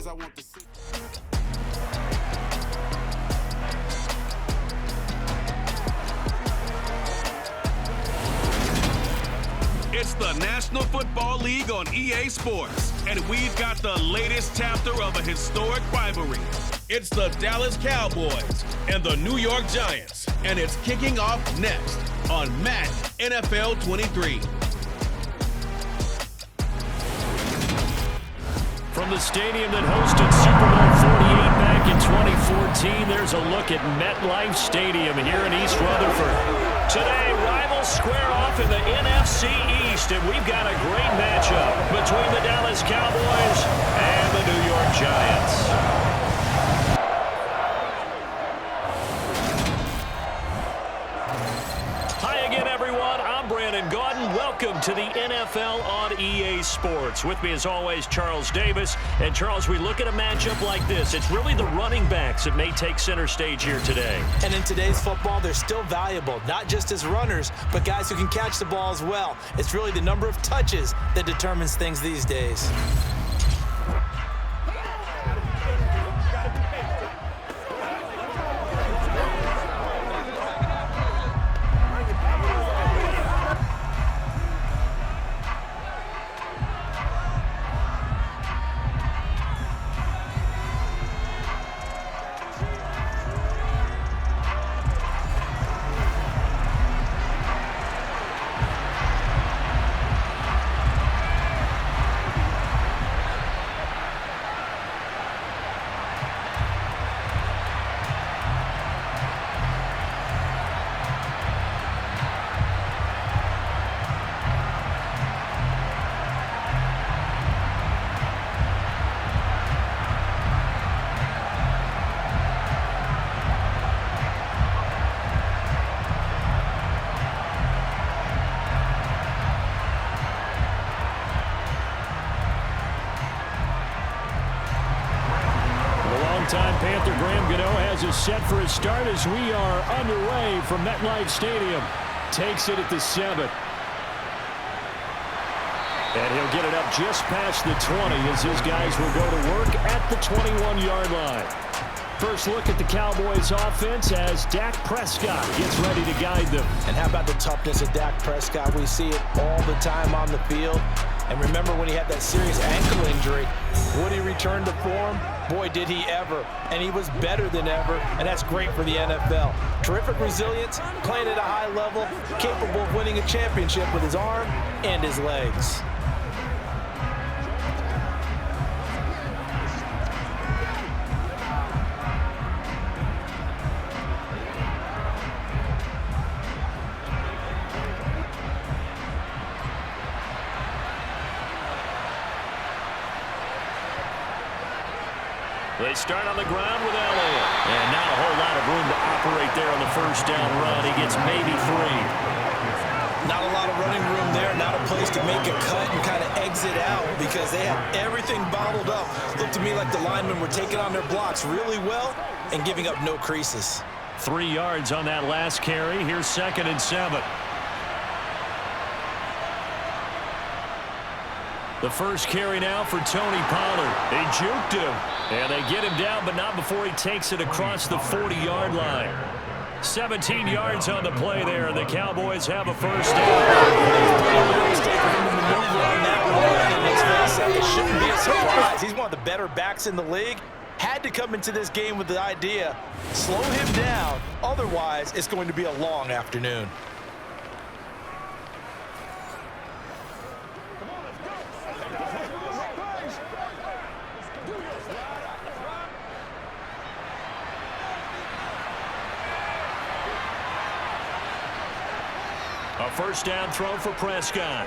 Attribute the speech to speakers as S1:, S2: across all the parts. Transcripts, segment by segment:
S1: I want to see.
S2: It's the National Football League on EA Sports, and we've got the latest chapter of a historic rivalry. It's the Dallas Cowboys and the New York Giants, and it's kicking off next on Madden NFL 23.
S3: From the stadium that hosted Super Bowl 48 back in 2014, there's a look at MetLife Stadium here in East Rutherford. Today, rivals square off in the NFC East, and we've got a great matchup between the Dallas Cowboys and the New York Giants. Welcome to the NFL on EA Sports. With me, as always, Charles Davis. And, Charles, we look at a matchup like this. It's really the running backs that may take center stage here today.
S4: And in today's football, they're still valuable, not just as runners, but guys who can catch the ball as well. It's really the number of touches that determines things these days.
S3: Panther Graham Gano has us set for a start as we are underway from MetLife Stadium. Takes it at the 7. And he'll get it up just past the 20 as his guys will go to work at the 21-yard line. First look at the Cowboys offense as Dak Prescott gets ready to guide them.
S4: And how about the toughness of Dak Prescott? We see it all the time on the field. And remember when he had that serious ankle injury, would he return to form? Boy, did he ever. And he was better than ever, and that's great for the NFL. Terrific resilience, playing at a high level, capable of winning a championship with his arm and his legs.
S3: They start on the ground with Elliott. And not a whole lot of room to operate there on the first down run. He gets maybe 3.
S4: Not a lot of running room there. Not a place to make a cut and kind of exit out because they have everything bottled up. Looked to me like the linemen were taking on their blocks really well and giving up no creases.
S3: 3 yards on that last carry. Here's 2nd and 7. The first carry now for Tony Pollard. They juked him, and they get him down, but not before he takes it across the 40-yard line. 17 yards on the play there, and the Cowboys have a first down.
S4: It shouldn't be a surprise. He's one of the better backs in the league. Had to come into this game with the idea, slow him down. Otherwise, it's going to be a long afternoon.
S3: A first down throw for Prescott.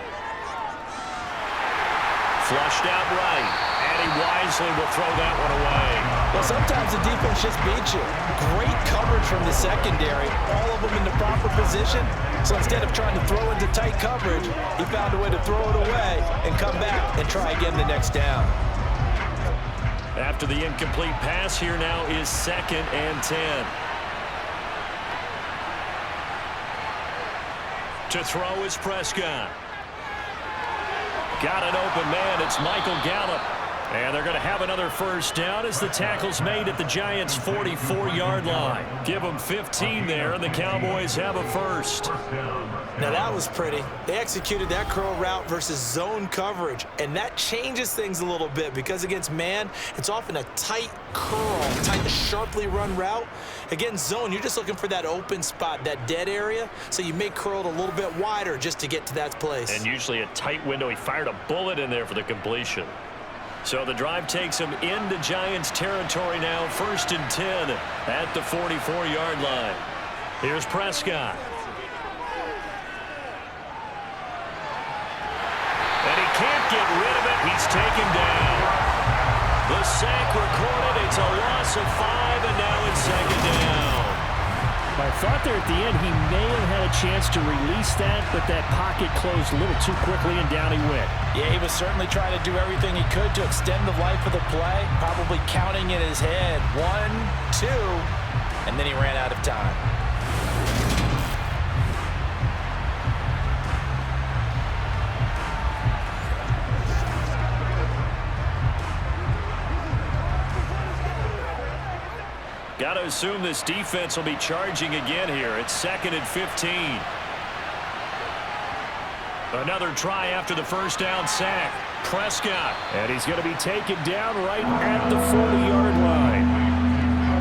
S3: Flushed out right, and he wisely will throw that one away.
S4: Well, sometimes the defense just beats you. Great coverage from the secondary, all of them in the proper position. So instead of trying to throw into tight coverage, he found a way to throw it away and come back and try again the next down.
S3: After the incomplete pass, here now is 2nd and 10. To throw is Prescott. Got an open man. It's Michael Gallup. And they're going to have another first down as the tackle's made at the Giants' 44-yard line. Give them 15 there, and the Cowboys have a first.
S4: Now that was pretty. They executed that curl route versus zone coverage, and that changes things a little bit because against man, it's often a tight curl, tight, sharply run route. Against zone, you're just looking for that open spot, that dead area, so you may curl it a little bit wider just to get to that place.
S3: And usually a tight window. He fired a bullet in there for the completion. So the drive takes him into Giants territory now, 1st and 10 at the 44-yard line. Here's Prescott. And he can't get rid of it. He's taken down. The sack recorded. It's a loss of 5, and now it's 2nd down.
S1: I thought there at the end he may have had a chance to release that, but that pocket closed a little too quickly, and down he went.
S4: Yeah, he was certainly trying to do everything he could to extend the life of the play, probably counting in his head 1, 2, and then he ran out of time.
S3: Got to assume this defense will be charging again here. It's 2nd and 15. Another try after the first down sack. Prescott.
S1: And he's going to be taken down right at the 40-yard line.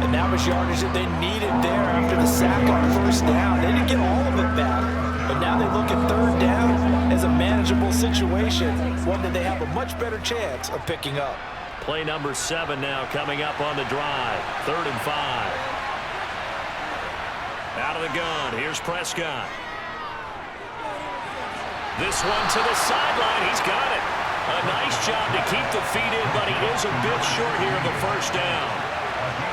S4: And that was yardage that they needed there after the sack on first down. They didn't get all of it back, but now they look at 3rd down as a manageable situation, one that they have a much better chance of picking up.
S3: Play number 7 now coming up on the drive. 3rd and 5. Out of the gun. Here's Prescott. This one to the sideline. He's got it. A nice job to keep the feet in, but he is a bit short here of a first down.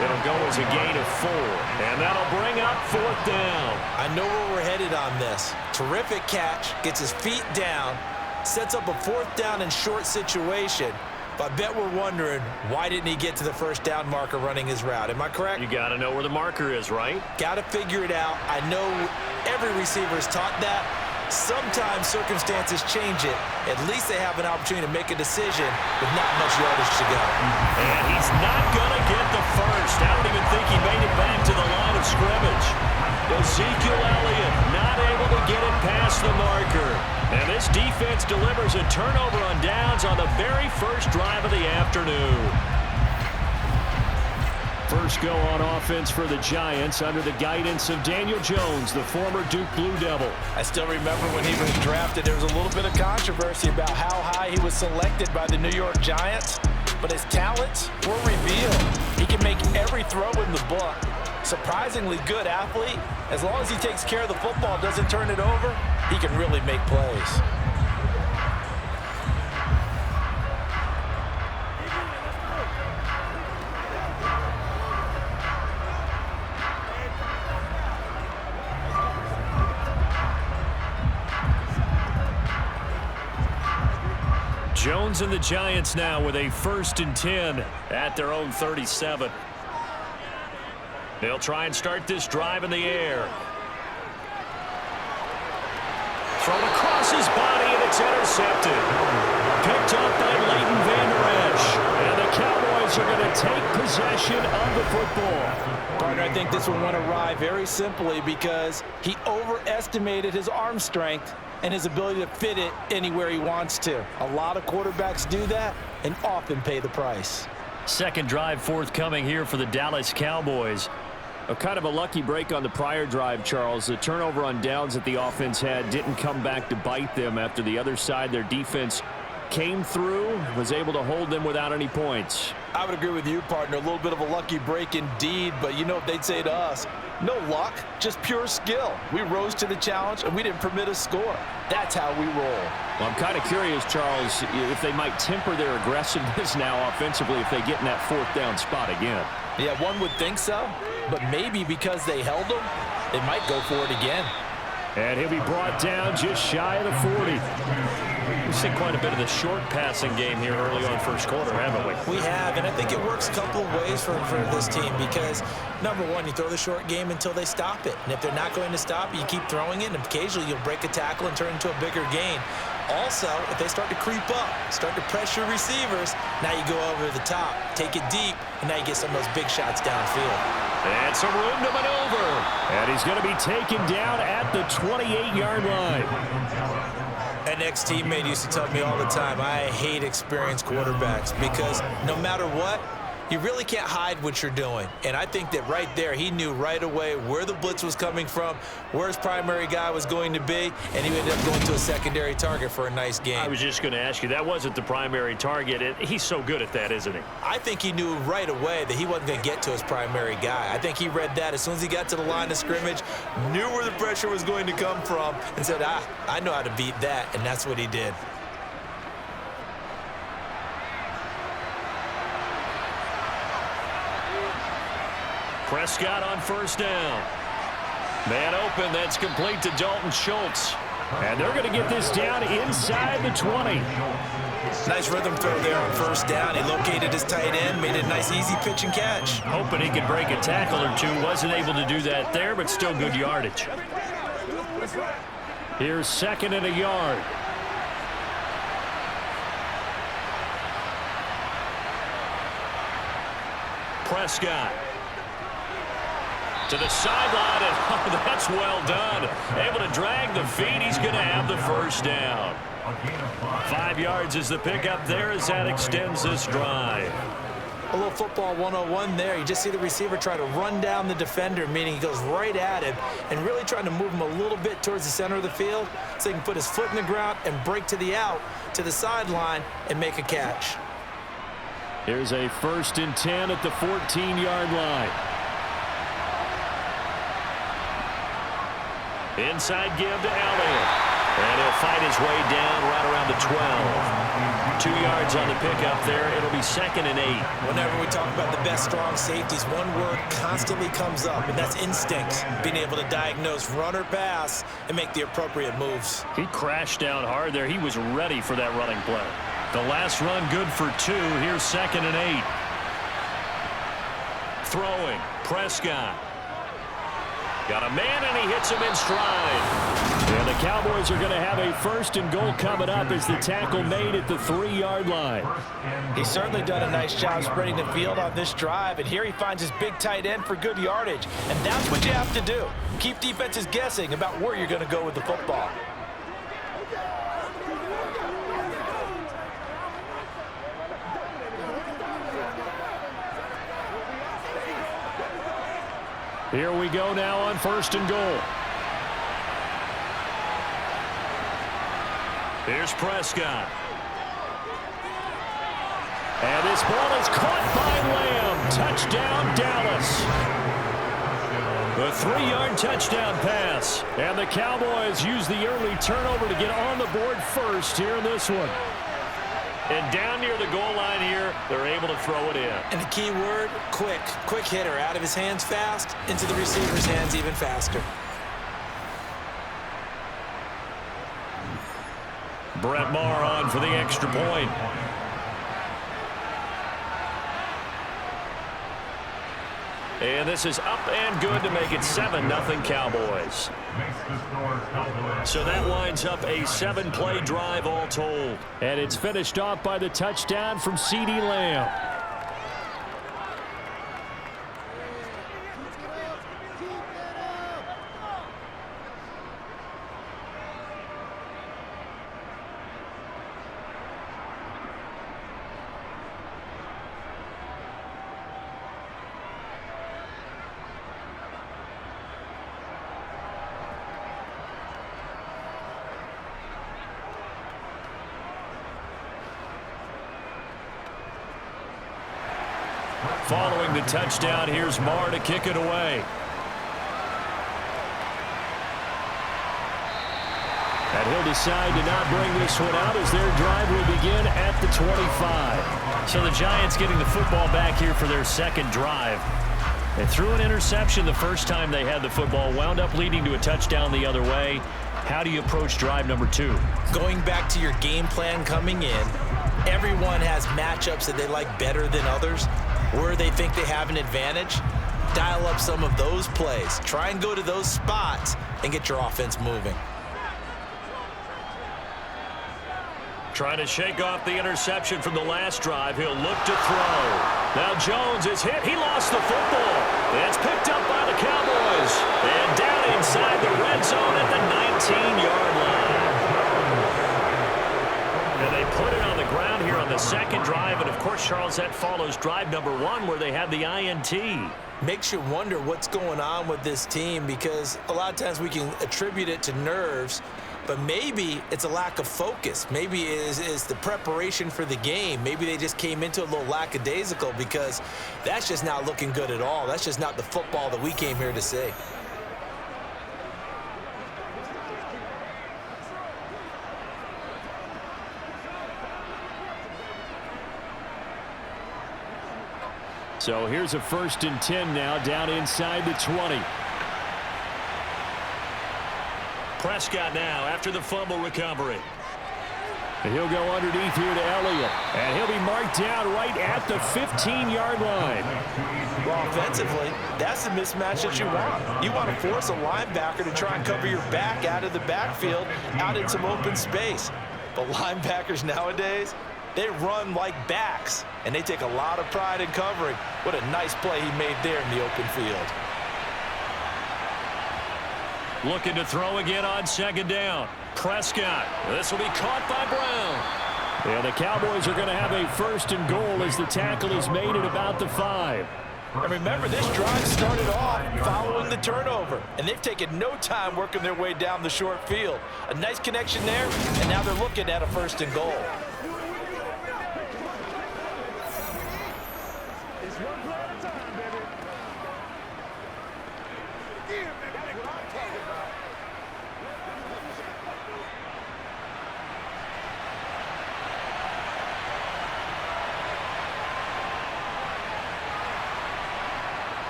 S3: It'll go as a gain of 4. And that'll bring up 4th down.
S4: I know where we're headed on this. Terrific catch. Gets his feet down. Sets up a 4th down and short situation. But I bet we're wondering, why didn't he get to the first down marker running his route? Am I correct?
S3: You got to know where the marker is, right?
S4: Got to figure it out. I know every receiver is taught that. Sometimes circumstances change it. At least they have an opportunity to make a decision with not much yardage to go.
S3: And he's not going to get the first. I don't even think he made it back to the line of scrimmage. Ezekiel Elliott not able to get it past the marker. And this defense delivers a turnover on downs on the very first drive of the afternoon.
S1: First go on offense for the Giants under the guidance of Daniel Jones, the former Duke Blue Devil.
S4: I still remember when he was drafted, there was a little bit of controversy about how high he was selected by the New York Giants, but his talents were revealed. He can make every throw in the book. Surprisingly good athlete. As long as he takes care of the football, doesn't turn it over, he can really make plays.
S3: Jones and the Giants now with a 1st and 10 at their own 37. They'll try and start this drive in the air. Thrown across his body, and it's intercepted. Picked up by Leighton Vander Esch. And the Cowboys are going to take possession of the football.
S4: Partner, I think this one went awry very simply because he overestimated his arm strength and his ability to fit it anywhere he wants to. A lot of quarterbacks do that and often pay the price.
S3: Second drive forthcoming here for the Dallas Cowboys. A kind of a lucky break on the prior drive, Charles. The turnover on downs that the offense had didn't come back to bite them after the other side. Their defense came through, was able to hold them without any points.
S4: I would agree with you, partner. A little bit of a lucky break indeed, but you know what they'd say to us? No luck, just pure skill. We rose to the challenge, and we didn't permit a score. That's how we roll.
S3: Well, I'm kind of curious, Charles, if they might temper their aggressiveness now offensively if they get in that 4th down spot again.
S4: Yeah, one would think so, but maybe because they held them, they might go for it again.
S3: And he'll be brought down just shy of the 40. We've seen quite a bit of the short passing game here early on first quarter, haven't we?
S4: We have, and I think it works a couple of ways for this team because, number one, you throw the short game until they stop it. And if they're not going to stop it, you keep throwing it, and occasionally you'll break a tackle and turn into a bigger gain. Also, if they start to creep up, start to pressure receivers, now you go over the top, take it deep, and now you get some of those big shots downfield.
S3: And some room to maneuver. And he's going to be taken down at the 28-yard line.
S4: An ex-teammate used to tell me all the time, I hate experienced quarterbacks because no matter what, you really can't hide what you're doing. And I think that right there, he knew right away where the blitz was coming from, where his primary guy was going to be, and he ended up going to a secondary target for a nice game.
S3: I was just going to ask you, that wasn't the primary target. He's so good at that, isn't he?
S4: I think he knew right away that he wasn't going to get to his primary guy. I think he read that as soon as he got to the line of scrimmage, knew where the pressure was going to come from, and said, I know how to beat that, and that's what he did.
S3: Prescott on first down. Man open, that's complete to Dalton Schultz. And they're going to get this down inside the 20.
S4: Nice rhythm throw there on first down. He located his tight end, made it a nice easy pitch and catch.
S3: Hoping he could break a tackle or two. Wasn't able to do that there, but still good yardage. Here's 2nd and a yard. Prescott. To the sideline, and oh, that's well done. Able to drag the feet. He's going to have the first down. 5 yards is the pickup there as that extends this drive.
S4: A little football 101 there. You just see the receiver try to run down the defender, meaning he goes right at him and really trying to move him a little bit towards the center of the field so he can put his foot in the ground and break to the out, to the sideline, and make a catch.
S3: Here's a 1st and 10 at the 14-yard line. Inside give to Elliott. And he'll fight his way down right around the 12. 2 yards on the pickup there. It'll be 2nd and 8.
S4: Whenever we talk about the best strong safeties, one word constantly comes up, and that's instinct. Being able to diagnose run or pass and make the appropriate moves.
S3: He crashed down hard there. He was ready for that running play. The last run good for 2. Here's 2nd and 8. Throwing. Prescott. Got a man, and he hits him in stride. And the Cowboys are going to have a 1st and goal coming up as the tackle made at the 3-yard line.
S4: He's certainly done a nice job spreading the field on this drive, and here he finds his big tight end for good yardage. And that's what you have to do. Keep defenses guessing about where you're going to go with the football.
S3: Here we go now on 1st and goal. Here's Prescott. And this ball is caught by Lamb. Touchdown, Dallas. A 3-yard touchdown pass. And the Cowboys use the early turnover to get on the board first here in this one. And down near the goal line here, they're able to throw it in.
S4: And the key word, quick. Quick hitter. Out of his hands fast, into the receiver's hands even faster.
S3: Brett Maher on for the extra point. And this is up and good to make it 7-0 Cowboys. So that winds up a 7-play drive all told. And it's finished off by the touchdown from CeeDee Lamb. Following the touchdown, here's Maher to kick it away. And he'll decide to not bring this one out as their drive will begin at the 25. So the Giants getting the football back here for their 2nd drive. They threw an interception the first time they had the football, wound up leading to a touchdown the other way. How do you approach drive number 2?
S4: Going back to your game plan coming in, everyone has matchups that they like better than others. Where they think they have an advantage, dial up some of those plays. Try and go to those spots and get your offense moving.
S3: Trying to shake off the interception from the last drive. He'll look to throw. Now Jones is hit. He lost the football. It's picked up by the Cowboys. And down inside the red zone at the 19-yard line. And they put it on the ground here on the second drive. And, of course, Charles, that follows drive number 1 where they had the INT.
S4: Makes you wonder what's going on with this team, because a lot of times we can attribute it to nerves, but maybe it's a lack of focus. Maybe it is the preparation for the game. Maybe they just came into a little lackadaisical, because that's just not looking good at all. That's just not the football that we came here to see.
S1: So here's a 1st and 10 now, down inside the 20.
S3: Prescott now after the fumble recovery.
S1: And he'll go underneath here to Elliott. And he'll be marked down right at the 15-yard line.
S4: Well, offensively, that's the mismatch that you want. You want to force a linebacker to try and cover your back out of the backfield, out in some open space. But linebackers nowadays, they run like backs, and they take a lot of pride in covering. What a nice play he made there in the open field.
S3: Looking to throw again on 2nd down. Prescott. This will be caught by Brown.
S1: Yeah, the Cowboys are going to have a 1st and goal as the tackle is made at about the 5.
S4: And remember, this drive started off following the turnover, and they've taken no time working their way down the short field. A nice connection there, and now they're looking at a 1st and goal.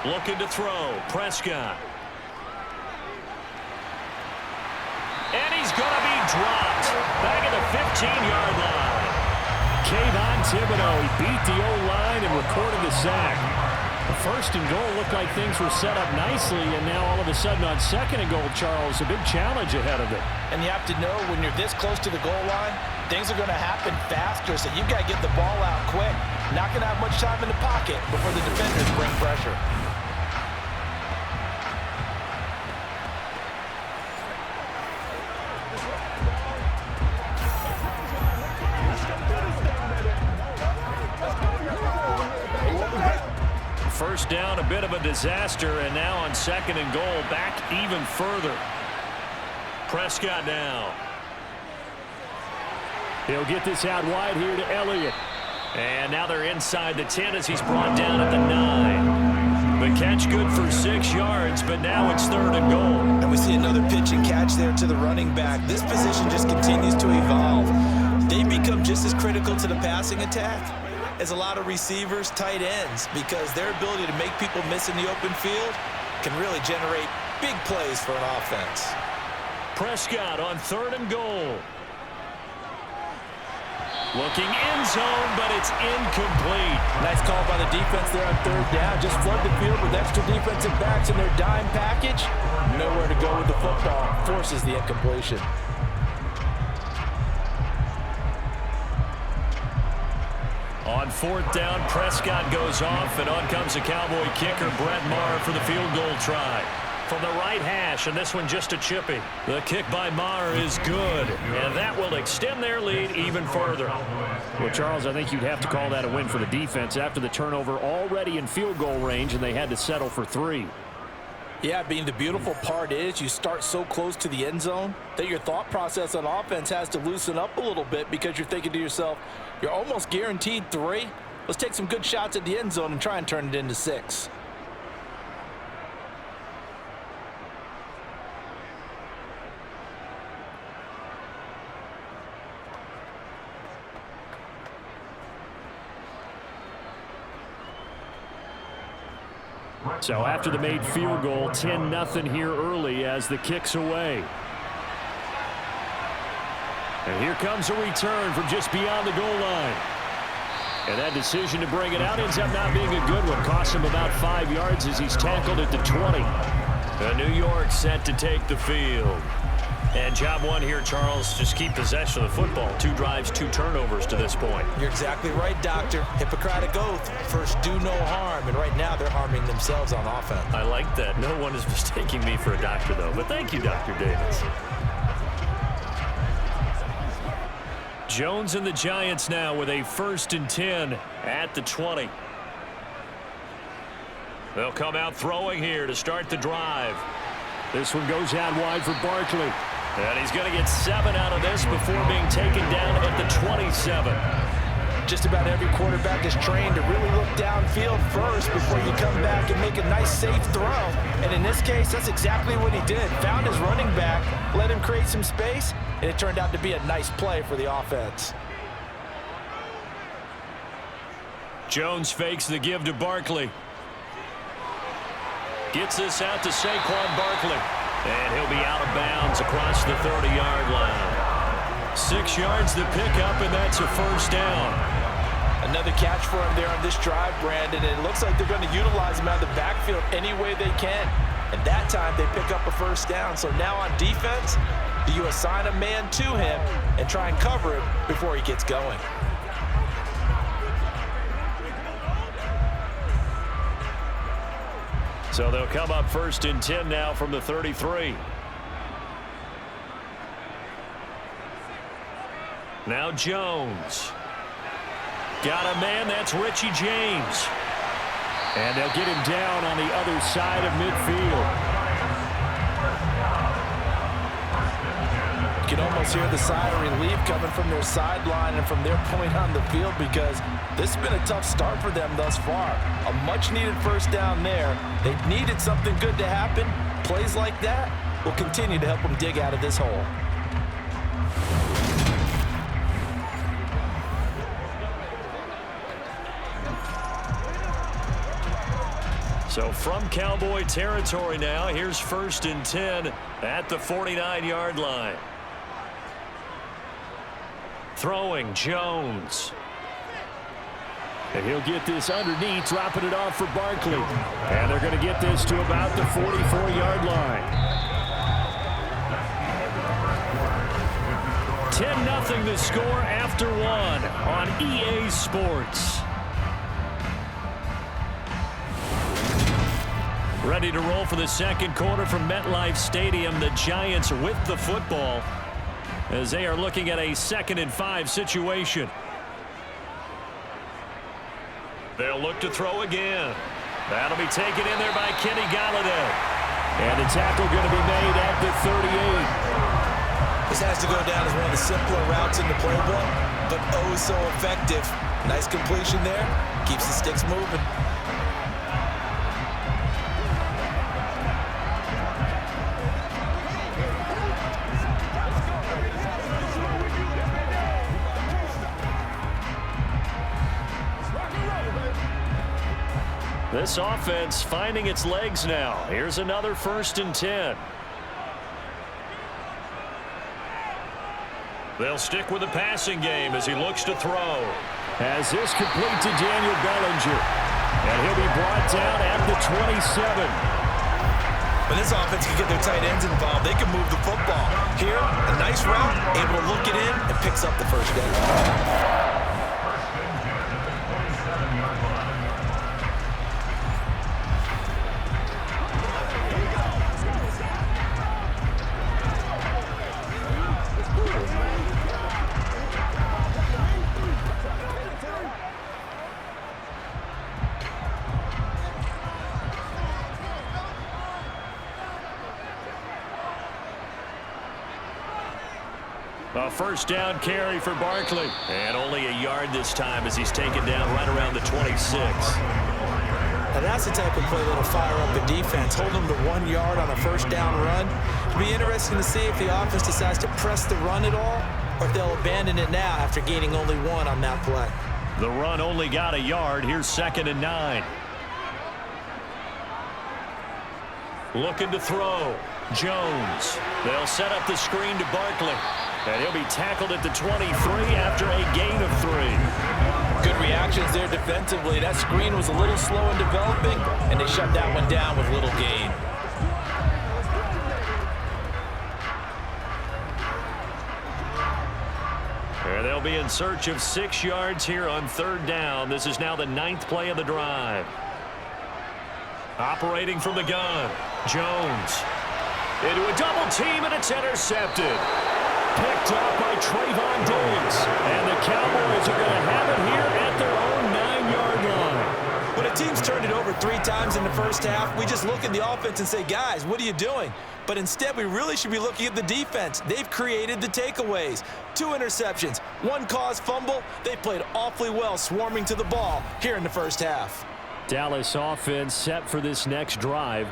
S3: Looking to throw. Prescott. And he's going to be dropped. Back at the 15-yard line.
S1: Thibodeau, he beat the O-line and recorded the sack. The 1st and goal looked like things were set up nicely, and now all of a sudden on 2nd and goal, Charles, a big challenge ahead of it.
S4: And you have to know when you're this close to the goal line, things are going to happen faster, so you've got to get the ball out quick. Not going to have much time in the pocket before the defenders bring pressure.
S3: First down, a bit of a disaster, and now on 2nd and goal, back even further. Prescott now.
S1: He'll get this out wide here to Elliott.
S3: And now they're inside the 10 as he's brought down at the 9. The catch good for 6 yards, but now it's 3rd and goal.
S4: And we see another pitch and catch there to the running back. This position just continues to evolve. They become just as critical to the passing attack as a lot of receivers, tight ends, because their ability to make people miss in the open field can really generate big plays for an offense.
S3: Prescott on 3rd and goal. Looking end zone, but it's incomplete.
S4: Nice call by the defense there on 3rd down. Just flood the field with extra defensive backs in their dime package. Nowhere to go with the football. Forces the incompletion.
S3: On 4th down, Prescott goes off, and on comes the Cowboy kicker, Brett Maher, for the field goal try. From the right hash, and this one just a chippy. The kick by Maher is good, and that will extend their lead even further.
S1: Well, Charles, I think you'd have to call that a win for the defense after the turnover already in field goal range, and they had to settle for 3.
S4: Yeah, being the beautiful part is you start so close to the end zone that your thought process on offense has to loosen up a little bit, because you're thinking to yourself, you're almost guaranteed 3. Let's take some good shots at the end zone and try and turn it into 6.
S1: So after the made field goal, 10-0 here early as the kick's away. And here comes a return from just beyond the goal line. And that decision to bring it out ends up not being a good one. Costs him about 5 yards as he's tackled at the 20.
S3: New York set to take the field. And job one here, Charles, just keep possession of the football. 2 drives, 2 turnovers to this point.
S4: You're exactly right, Doctor. Hippocratic oath. First, do no harm. And right now, they're harming themselves on offense.
S3: I like that. No one is mistaking me for a doctor, though. But thank you, Dr. Davis. Jones and the Giants now with a 1st and 10 at the 20. They'll come out throwing here to start the drive.
S1: This one goes out wide for Barkley.
S3: And he's going to get 7 out of this before being taken down at the 27.
S4: Just about every quarterback is trained to really look downfield first before you come back and make a nice, safe throw. And in this case, that's exactly what he did. Found his running back, let him create some space, and it turned out to be a nice play for the offense.
S3: Jones fakes the give to Barkley. Gets this out to Saquon Barkley. And he'll be out of bounds across the 30-yard line. 6 yards to pick up, and that's a 1st down.
S4: Another catch for him there on this drive, Brandon, and it looks like they're going to utilize him out of the backfield any way they can. And that time, they pick up a 1st down. So now on defense, do you assign a man to him and try and cover him before he gets going?
S3: So they'll come up 1st and 10 now from the 33. Now Jones. Got a man, that's Richie James.
S1: And they'll get him down on the other side of midfield.
S4: You can almost hear the sigh of relief coming from their sideline and from their point on the field, because this has been a tough start for them thus far. A much-needed 1st down there. They've needed something good to happen. Plays like that will continue to help them dig out of this hole.
S3: So from Cowboy territory now, here's 1st and 10 at the 49-yard line. Throwing, Jones.
S1: And he'll get this underneath, dropping it off for Barkley. And they're going to get this to about the 44-yard line. 10-0 the score after 1 on EA Sports.
S3: Ready to roll for the 2nd quarter from MetLife Stadium. The Giants with the football as they are looking at a 2nd and 5 situation. They'll look to throw again. That'll be taken in there by Kenny Galladay.
S1: And the tackle going to be made at the 38.
S4: This has to go down as one of the simpler routes in the playbook, but oh so effective. Nice completion there. Keeps the sticks moving.
S3: This offense finding its legs now. Here's another 1st and 10. They'll stick with the passing game as he looks to throw.
S1: As this complete to Daniel Bellinger. And he'll be brought down at the 27.
S4: When this offense can get their tight ends involved, they can move the football. Here, a nice route, able to look it in, and picks up the 1st down.
S3: A 1st down carry for Barkley. And only a yard this time as he's taken down right around the 26.
S4: Now that's the type of play that'll fire up the defense. Hold them to 1 yard on a 1st down run. It'll be interesting to see if the offense decides to press the run at all, or if they'll abandon it now after gaining only 1 on that play.
S3: The run only got a yard. Here's 2nd and 9. Looking to throw. Jones. They'll set up the screen to Barkley. And he'll be tackled at the 23 after a gain of 3.
S4: Good reactions there defensively. That screen was a little slow in developing, and they shut that one down with little gain.
S3: They'll be in search of 6 yards here on 3rd down. This is now the 9th play of the drive. Operating from the gun, Jones. Into a double team, and it's intercepted. Picked up by Trayvon Diggs. And the Cowboys are going to have it here at their own 9-yard line.
S4: When a team's turned it over 3 times in the first half, we just look at the offense and say, guys, what are you doing? But instead, we really should be looking at the defense. They've created the takeaways. 2 interceptions, 1 caused fumble. They played awfully well swarming to the ball here in the first half.
S1: Dallas offense set for this next drive.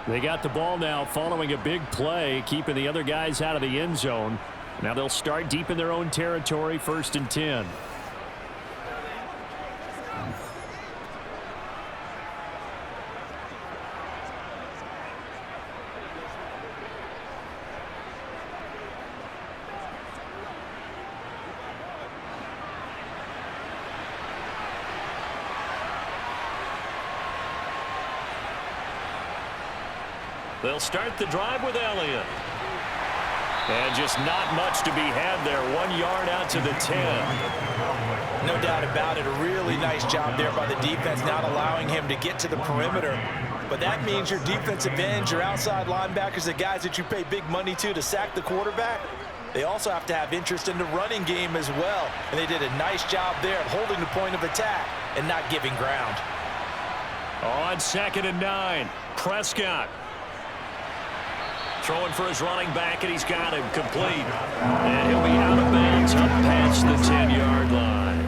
S1: They got the ball now following a big play, keeping the other guys out of the end zone. Now they'll start deep in their own territory, 1st and 10.
S3: They'll start the drive with Elliott. And just not much to be had there. 1 yard out to the 10.
S4: No doubt about it. A really nice job there by the defense, not allowing him to get to the perimeter. But that means your defensive ends, your outside linebackers, the guys that you pay big money to sack the quarterback, they also have to have interest in the running game as well. And they did a nice job there of holding the point of attack and not giving ground.
S3: On 2nd and 9, Prescott. Throwing for his running back, and he's got him complete. And he'll be out of bounds up past the 10-yard line.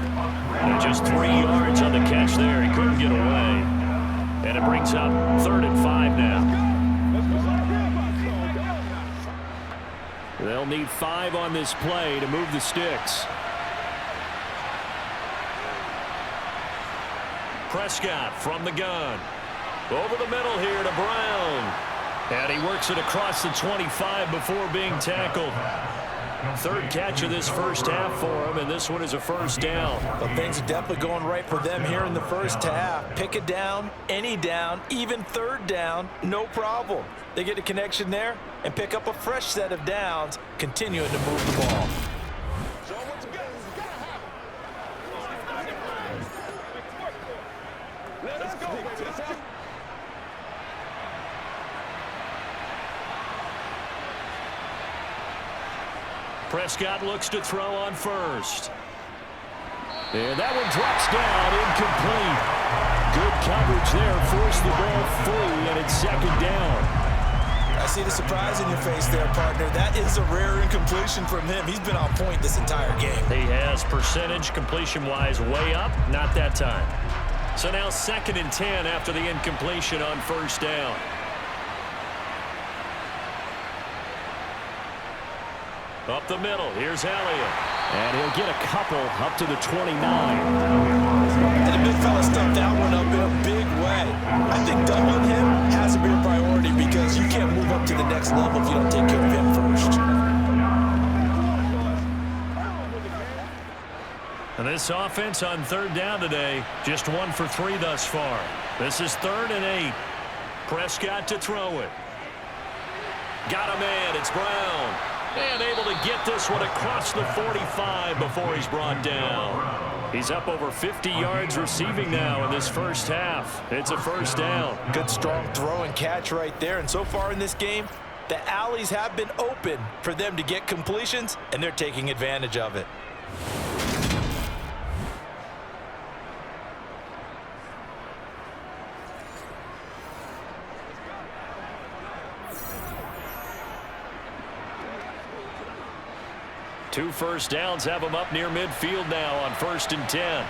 S3: And just 3 yards on the catch there. He couldn't get away. And it brings up 3rd and 5 now.
S1: They'll need 5 on this play to move the sticks.
S3: Prescott from the gun. Over the middle here to Brown. And he works it across the 25 before being tackled. 3rd catch of this first half for him, and this one is a 1st down.
S4: But things are definitely going right for them here in the first half. Pick it down, any down, even 3rd down, no problem. They get a connection there and pick up a fresh set of downs, continuing to move the ball.
S3: Prescott looks to throw on 1st.
S1: And that one drops down, incomplete. Good coverage there, forced the ball free, and it's 2nd down.
S4: I see the surprise in your face there, partner. That is a rare incompletion from him. He's been on point this entire game.
S3: He has percentage completion-wise way up, not that time. So now 2nd and 10 after the incompletion on 1st down. Up the middle, here's Elliott.
S1: And he'll get a couple up to the 29.
S4: And the big fella stumped that one up in a big way. I think doubling him has to be a priority because you can't move up to the next level if you don't take care of him first.
S3: And this offense on 3rd down today, just 1 for 3 thus far. This is 3rd and 8. Prescott to throw it. Got a man, it's Brown. And able to get this one across the 45 before he's brought down. He's up over 50 yards receiving now in this first half. It's a 1st down.
S4: Good strong throw and catch right there. And so far in this game, the alleys have been open for them to get completions, and they're taking advantage of it.
S3: Two 1st downs have him up near midfield now on 1st and 10.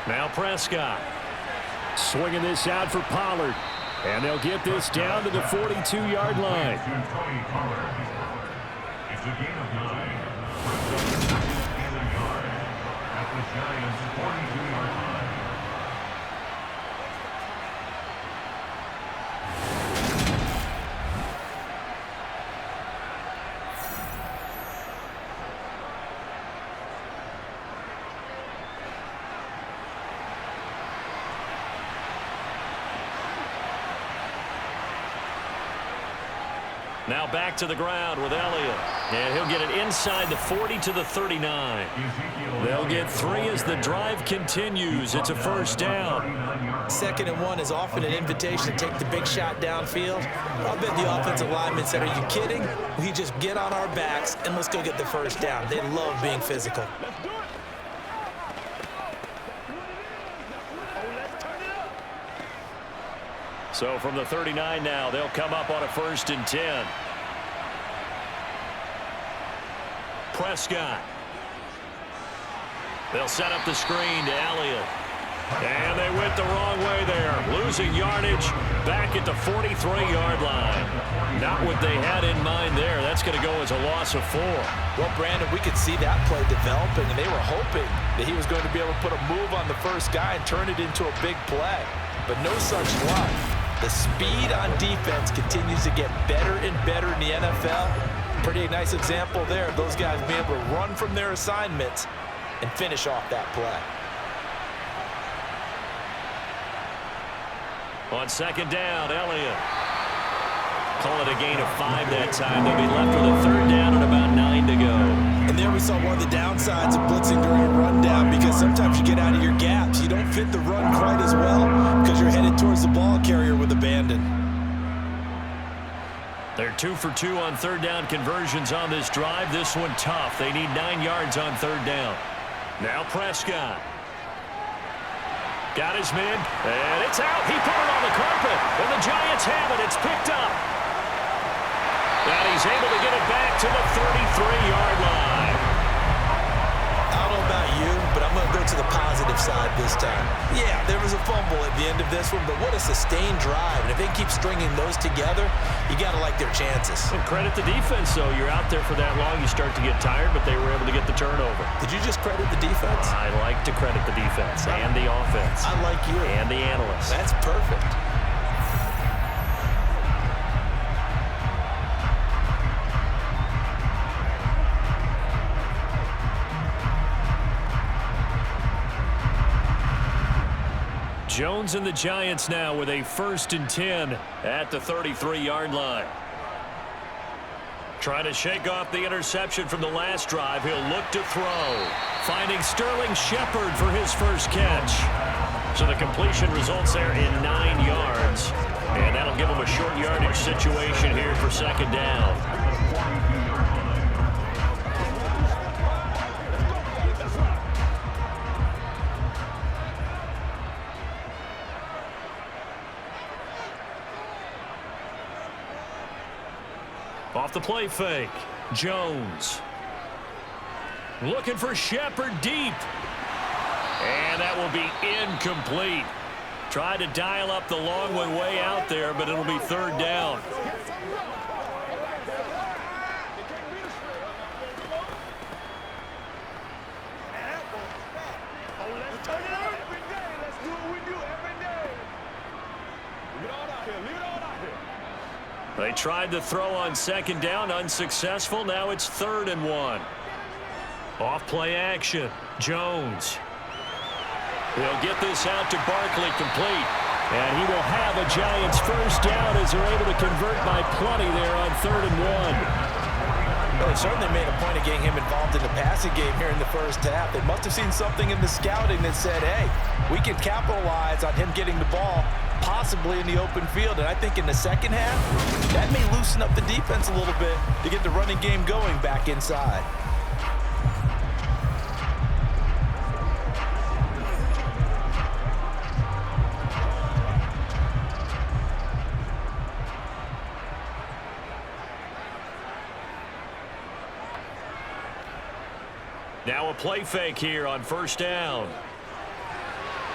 S3: Now Prescott.
S1: Swinging this out for Pollard. And they'll get this down to the 42-yard line.
S5: It's a gain of 9. Prescott gains a yard at the Giants' 42-yard line.
S3: Now back to the ground with Elliott. And he'll get it inside the 40 to the 39. They'll get 3 as the drive continues. It's a first down.
S4: 2nd and 1 is often an invitation to take the big shot downfield. I'll bet the offensive lineman said, are you kidding? We just get on our backs and let's go get the first down. They love being physical.
S3: So from the 39 now, they'll come up on a 1st and 10. Prescott. They'll set up the screen to Elliott. And they went the wrong way there. Losing yardage back at the 43-yard line. Not what they had in mind there. That's going to go as a loss of 4.
S4: Well, Brandon, we could see that play developing, and they were hoping that he was going to be able to put a move on the first guy and turn it into a big play. But no such luck. The speed on defense continues to get better and better in the NFL. Pretty nice example there of those guys being able to run from their assignments and finish off that play.
S3: On 2nd down, Elliott. Call it a gain of 5 that time. They'll be left with a 3rd down and about 9 to go.
S4: And there we saw one of the downsides of blitzing during a rundown, because sometimes you get out of your gaps. You don't fit the run quite as well because you're headed towards the ball carrier with abandon.
S3: They're 2 for 2 on 3rd down conversions on this drive. This one tough. They need 9 yards on 3rd down. Now Prescott. Got his man, and it's out. He put it on the carpet, and the Giants have it. It's picked up. And he's able to get it back to the 33-yard line.
S4: I don't know about you, but I'm going to go to the positive side this time. Yeah, there was a fumble at the end of this one, but what a sustained drive. And if they keep stringing those together, you got to like their chances.
S3: And credit the defense, though. You're out there for that long, you start to get tired, but they were able to get the turnover.
S4: Did you just credit the defense?
S3: I like to credit the defense and the offense.
S4: I like you.
S3: And the analysts.
S4: That's perfect.
S3: Jones and the Giants now with a 1st and 10 at the 33-yard line. Trying to shake off the interception from the last drive. He'll look to throw. Finding Sterling Shepard for his first catch. So the completion results there in 9 yards. And that'll give him a short yardage situation here for 2nd down. Off the play fake, Jones. Looking for Shepard deep. And that will be incomplete. Tried to dial up the long one way out there, but it'll be 3rd down. They tried to throw on 2nd down, unsuccessful. Now it's 3rd and 1. Off play action, Jones. They'll get this out to Barkley, complete. And he will have a Giants first down as they're able to convert by plenty there on 3rd and 1.
S4: Well, they certainly made a point of getting him involved in the passing game here in the first half. They must have seen something in the scouting that said, hey, we can capitalize on him getting the ball possibly in the open field. And I think in the second half, that may loosen up the defense a little bit to get the running game going back inside.
S3: Now a play fake here on 1st down.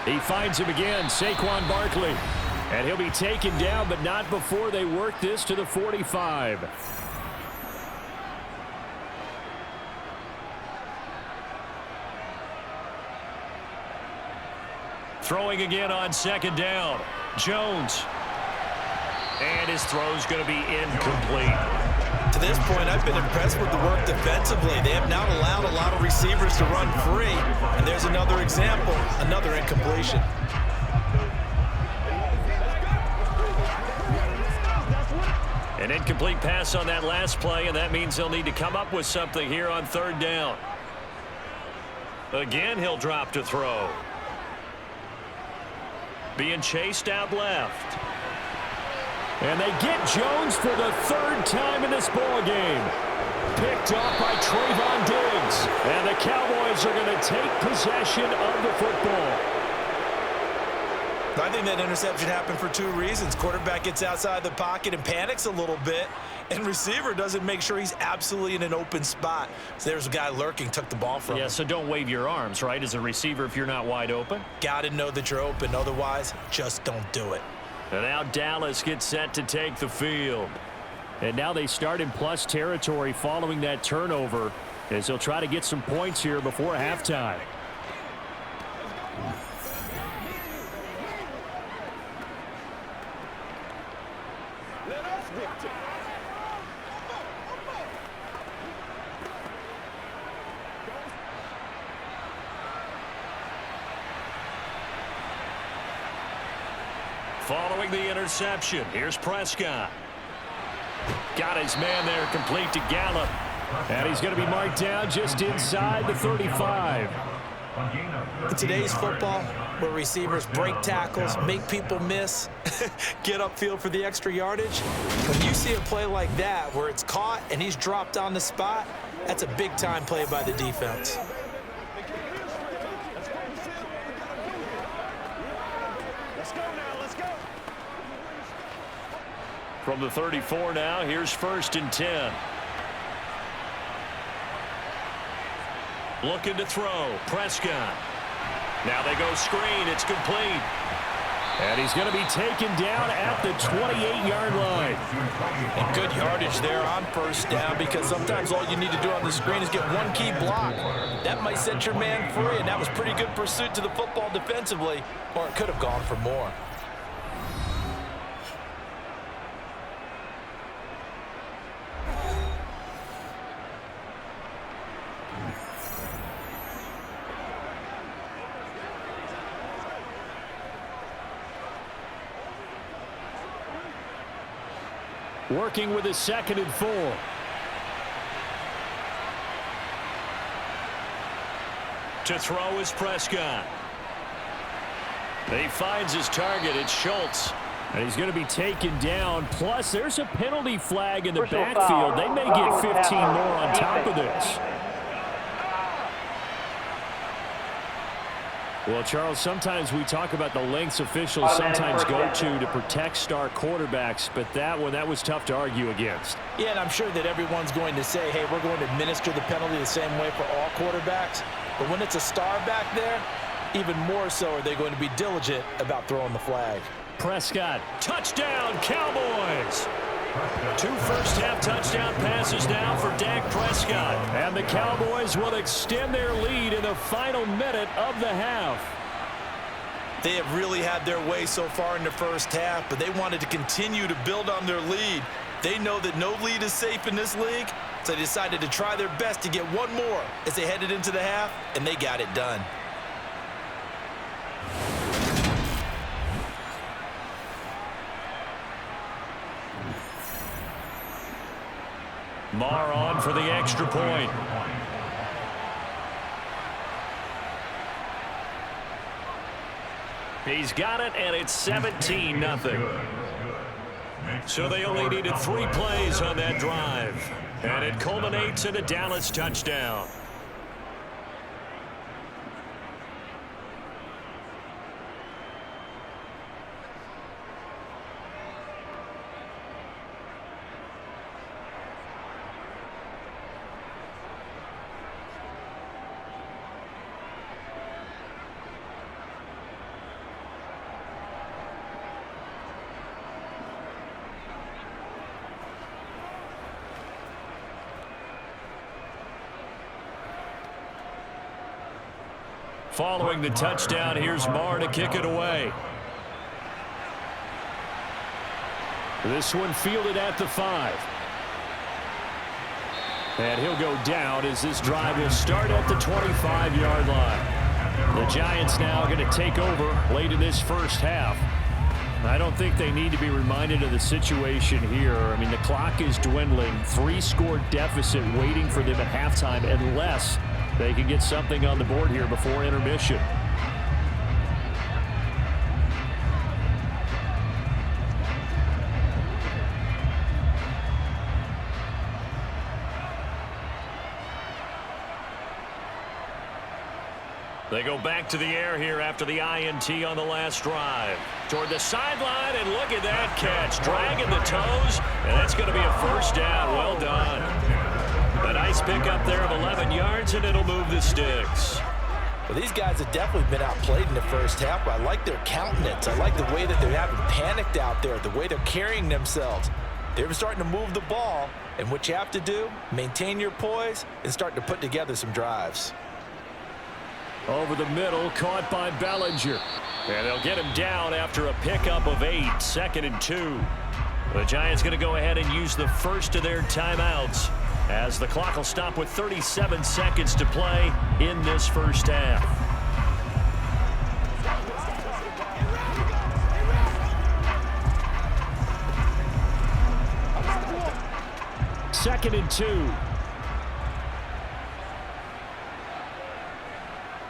S3: He finds him again, Saquon Barkley. And he'll be taken down, but not before they work this to the 45. Throwing again on 2nd down. Jones. And his throw's going to be incomplete.
S4: To this point, I've been impressed with the work defensively. They have not allowed a lot of receivers to run free. And there's another example, another incompletion.
S3: An incomplete pass on that last play, and that means they'll need to come up with something here on 3rd down. Again, he'll drop to throw. Being chased out left.
S1: And they get Jones for the 3rd time in this ball game. Picked off by Trayvon Diggs. And the Cowboys are going to take possession of the football.
S4: I think that interception happened for 2 reasons. Quarterback gets outside the pocket and panics a little bit, and receiver doesn't make sure he's absolutely in an open spot. So there's a guy lurking, took the ball from him.
S3: Yeah, so don't wave your arms, right, as a receiver if you're not wide open.
S4: Got to know that you're open. Otherwise, just don't do it.
S3: And now Dallas gets set to take the field.
S1: And now they start in plus territory following that turnover, as they'll try to get some points here before halftime.
S3: Following the interception, here's Prescott.
S1: Got his man there, complete to Gallup. And he's going to be marked down just inside the 35.
S4: In today's football, where receivers break tackles, make people miss, get upfield for the extra yardage, when you see a play like that where it's caught and he's dropped on the spot, that's a big-time play by the defense.
S3: From the 34 now, here's 1st and 10. Looking to throw, Prescott. Now they go screen, it's complete.
S1: And he's going to be taken down at the 28-yard line.
S4: And good yardage there on 1st down, because sometimes all you need to do on the screen is get one key block. That might set your man free, and that was pretty good pursuit to the football defensively, or it could have gone for more.
S1: Working with a 2nd and 4.
S3: To throw is Prescott. He finds his target. It's Schultz.
S1: And he's going to be taken down. Plus, there's a penalty flag in the backfield. They may get 15 more on top of this. Well, Charles, sometimes we talk about the lengths officials sometimes go to protect star quarterbacks, but that was tough to argue against.
S4: Yeah, and I'm sure that everyone's going to say, hey, we're going to administer the penalty the same way for all quarterbacks. But when it's a star back there, even more so are they going to be diligent about throwing the flag.
S3: Prescott, touchdown, Cowboys! 2 first-half touchdown passes now for Dak Prescott.
S1: And the Cowboys will extend their lead in the final minute of the half.
S4: They have really had their way so far in the first half, but they wanted to continue to build on their lead. They know that no lead is safe in this league, so they decided to try their best to get one more as they headed into the half, and they got it done.
S3: Marr on for the extra point. He's got it, and it's 17-0. So they only needed 3 plays on that drive. And it culminates in a Dallas touchdown. Following the touchdown, here's Marr to kick it away.
S1: This one fielded at the 5. And he'll go down as this drive will start at the 25-yard line. The Giants now going to take over late in this first half. I don't think they need to be reminded of the situation here. I mean, the clock is dwindling. 3-score deficit waiting for them at halftime unless they can get something on the board here before intermission.
S3: They go back to the air here after the INT on the last drive. Toward the sideline, and look at that catch. Dragging the toes, and that's going to be a first down. Well done. A nice pickup there of 11 yards, and it'll move the sticks.
S4: Well, these guys have definitely been outplayed in the first half, but I like their countenance. I like the way that they're having panicked out there, the way they're carrying themselves. They're starting to move the ball, and what you have to do, maintain your poise and start to put together some drives.
S1: Over the middle, caught by Bellinger.
S3: And they'll get him down after a pickup of 8, 2nd and 2. The Giants going to go ahead and use the first of their timeouts as the clock will stop with 37 seconds to play in this first half.
S1: Second and 2.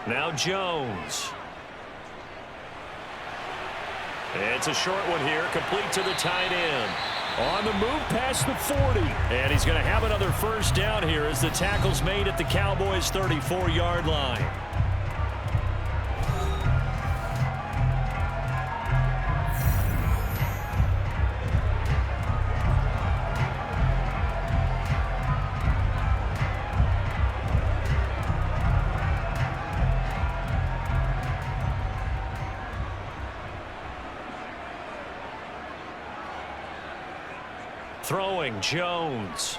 S3: Now Jones. It's a short one here, complete to the tight end.
S1: On the move past the 40.
S3: And he's going to have another first down here as the tackle's made at the Cowboys' 34-yard line. Throwing Jones.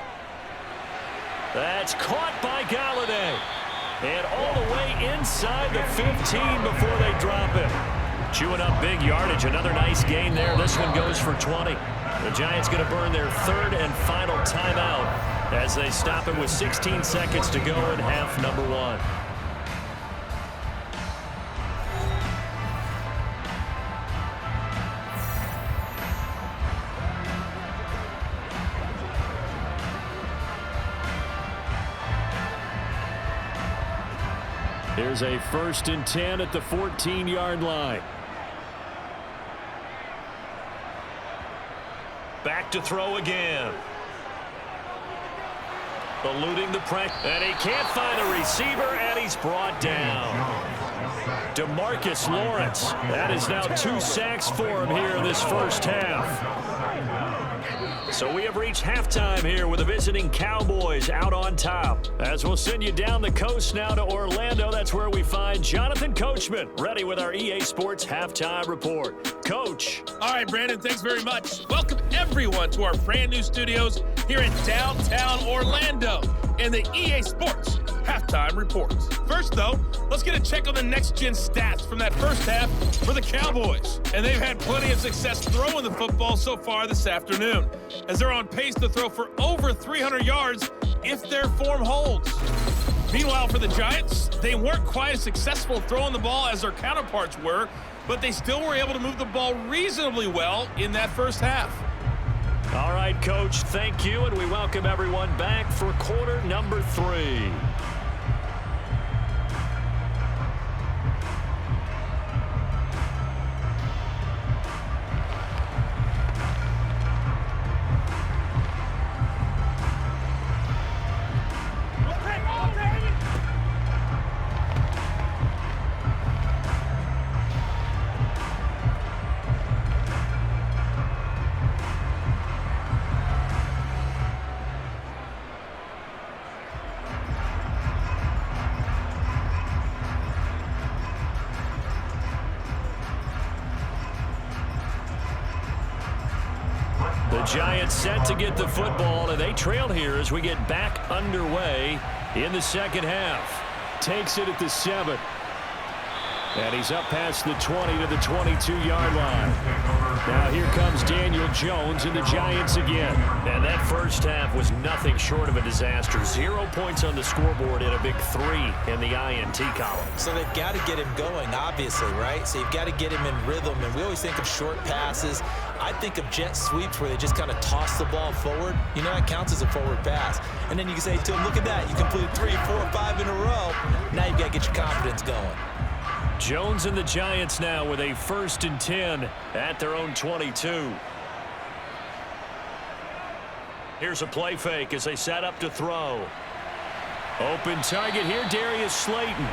S3: That's caught by Galladay. And all the way inside the 15 before they drop it. Chewing up big yardage. Another nice gain there. This one goes for 20. The Giants going to burn their third and final timeout as they stop it with 16 seconds to go in half number 1.
S1: Here's a 1st and 10 at the 14-yard line.
S3: Back to throw again. Eluding the pressure. And he can't find a receiver, and he's brought down. DeMarcus Lawrence. That is now 2 sacks for him here in this first half. So we have reached halftime here with the visiting Cowboys out on top. As we'll send you down the coast now to Orlando, that's where we find Jonathan Coachman, ready with our EA Sports Halftime Report. Coach.
S6: All right, Brandon, thanks very much. Welcome, everyone, to our brand new studios here in downtown Orlando and the EA Sports Halftime Report. First, though, let's get a check on the next-gen stats from that first half for the Cowboys. And they've had plenty of success throwing the football so far this afternoon, as they're on pace to throw for over 300 yards if their form holds. Meanwhile, for the Giants, they weren't quite as successful throwing the ball as their counterparts were, but they still were able to move the ball reasonably well in that first half.
S3: All right, Coach, thank you, and we welcome everyone back for quarter number 3. The Giants set to get the football, and they trail here as we get back underway in the second half.
S1: Takes it at the 7. And he's up past the 20 to the 22-yard line. Now here comes Daniel Jones and the Giants again.
S3: And that first half was nothing short of a disaster. 0 points on the scoreboard and a big 3 in the INT column.
S4: So they've got to get him going, obviously, right? So you've got to get him in rhythm. And we always think of short passes. I think of jet sweeps where they just kind of toss the ball forward. You know, that counts as a forward pass. And then you can say to him, look at that. You completed 3, 4, 5 in a row. Now you've got to get your confidence going.
S3: Jones and the Giants now with a 1st and 10 at their own 22. Here's a play fake as they set up to throw.
S1: Open target here, Darius Slayton.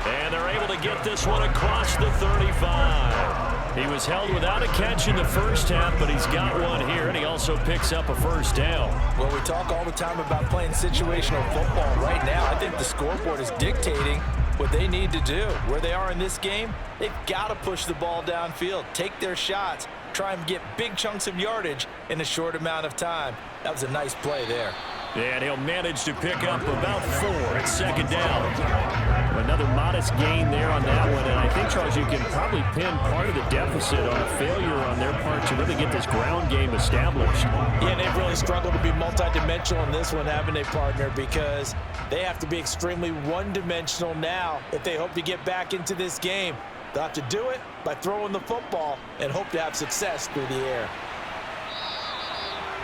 S3: And they're able to get this one across the 35.
S1: He was held without a catch in the first half, but he's got one here, and he also picks up a first down.
S4: Well, we talk all the time about playing situational football. Right now, I think the scoreboard is dictating what they need to do. Where they are in this game, they've got to push the ball downfield, take their shots, try and get big chunks of yardage in a short amount of time. That was a nice play there.
S1: And he'll manage to pick up about 4 at 2nd down. Another modest gain there on that one, and I think, Charles, you can probably pin part of the deficit on a failure on their part to really get this ground game established.
S4: Yeah, they've really struggled to be multidimensional in this one, haven't they, partner? Because they have to be extremely one-dimensional now if they hope to get back into this game. They'll have to do it by throwing the football and hope to have success through the air.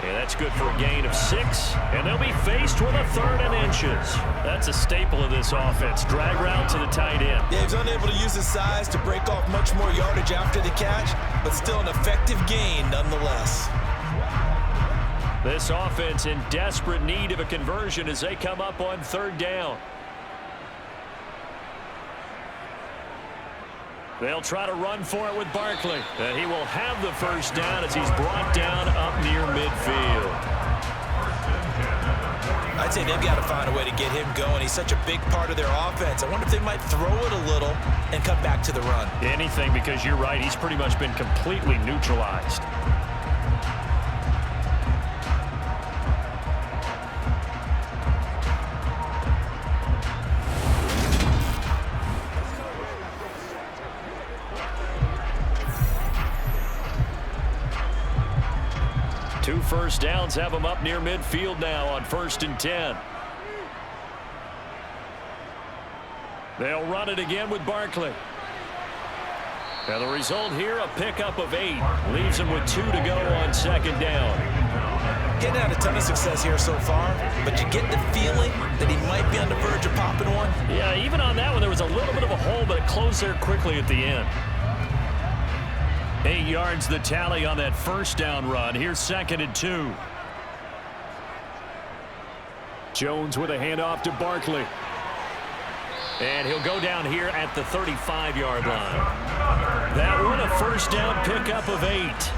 S3: Yeah, that's good for a gain of 6, and they'll be faced with a 3rd and inches. That's a staple of this offense. Drag route to the tight end.
S4: Yeah, he's unable to use his size to break off much more yardage after the catch, but still an effective gain nonetheless.
S3: This offense in desperate need of a conversion as they come up on 3rd down. They'll try to run for it with Barkley. And he will have the first down as he's brought down up near midfield.
S4: I'd say they've got to find a way to get him going. He's such a big part of their offense. I wonder if they might throw it a little and come back to the run.
S3: Anything, because you're right. He's pretty much been completely neutralized. Two first downs have them up near midfield now on 1st and 10. They'll run it again with Barkley. And the result here, a pickup of 8. Leaves them with 2 to go on 2nd down.
S4: Getting out a ton of success here so far, but you get the feeling that he might be on the verge of popping one.
S3: Yeah, even on that one, there was a little bit of a hole, but it closed there quickly at the end. 8 yards the tally on that first down run. Here's 2nd and 2.
S1: Jones with a handoff to Barkley.
S3: And he'll go down here at the 35-yard line. That one, a first down pickup of 8.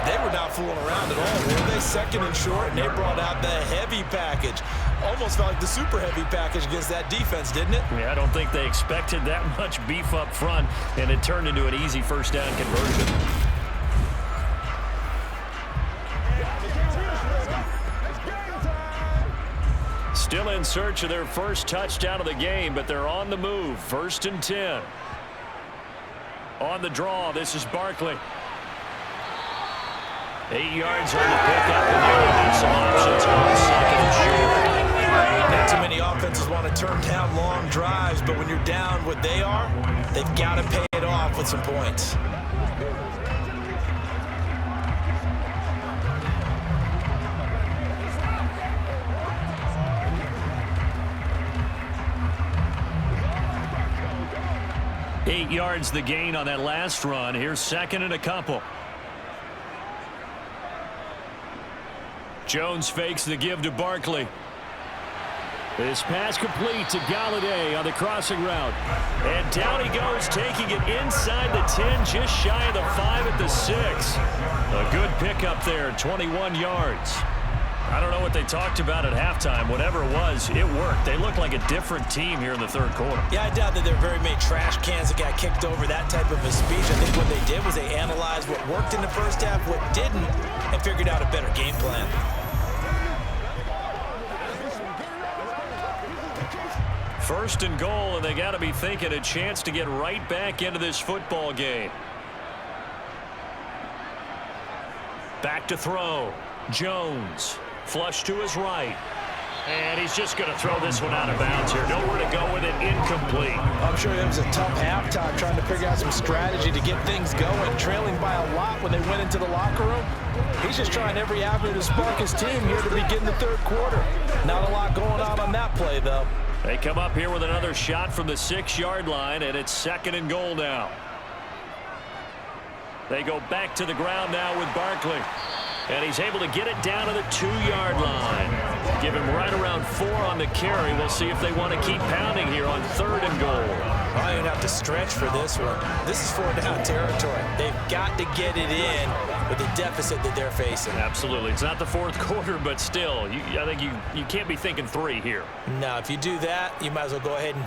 S4: They were not fooling around at all, were they? 2nd and short, and they brought out the heavy package. Almost felt like the super heavy package against that defense, didn't it?
S3: Yeah, I don't think they expected that much beef up front, and it turned into an easy first down conversion. Still in search of their first touchdown of the game, but they're on the move. 1st and 10. On the draw, this is Barkley. 8 yards on the pickup, and they'll need some options on 2nd and short.
S4: Not too many offenses want to turn down long drives, but when you're down what they are, they've got to pay it off with some points.
S3: Eight yards the gain on that last run. Here's 2nd and a couple. Jones fakes the give to Barkley.
S1: This pass complete to Galladay on the crossing route.
S3: And down he goes, taking it inside the 10, just shy of the 5 at the 6. A good pickup there, 21 yards. I don't know what they talked about at halftime. Whatever it was, it worked. They look like a different team here in the 3rd quarter.
S4: Yeah, I doubt that there are very many trash cans that got kicked over that type of a speech. I think what they did was they analyzed what worked in the first half, what didn't, and figured out a better game plan.
S3: First and goal, and they got to be thinking a chance to get right back into this football game. Back to throw. Jones. Flush to his right. And he's just going to throw this one out of bounds here. Nowhere to go with it. Incomplete.
S4: I'm sure it was a tough halftime trying to figure out some strategy to get things going, trailing by a lot when they went into the locker room. He's just trying every avenue to spark his team here to begin the third quarter. Not a lot going on that play, though.
S3: They come up here with another shot from the 6-yard line, and it's second and goal now. They go back to the ground now with Barkley. And he's able to get it down to the 2-yard line. Give him right around 4 on the carry. We'll see if they want to keep pounding here on third and goal.
S4: I don't even have to stretch for this one. This is 4-down territory. They've got to get it in with the deficit that they're facing.
S3: Absolutely. It's not the fourth quarter, but still, I think you can't be thinking 3 here.
S4: No, if you do that, you might as well go ahead and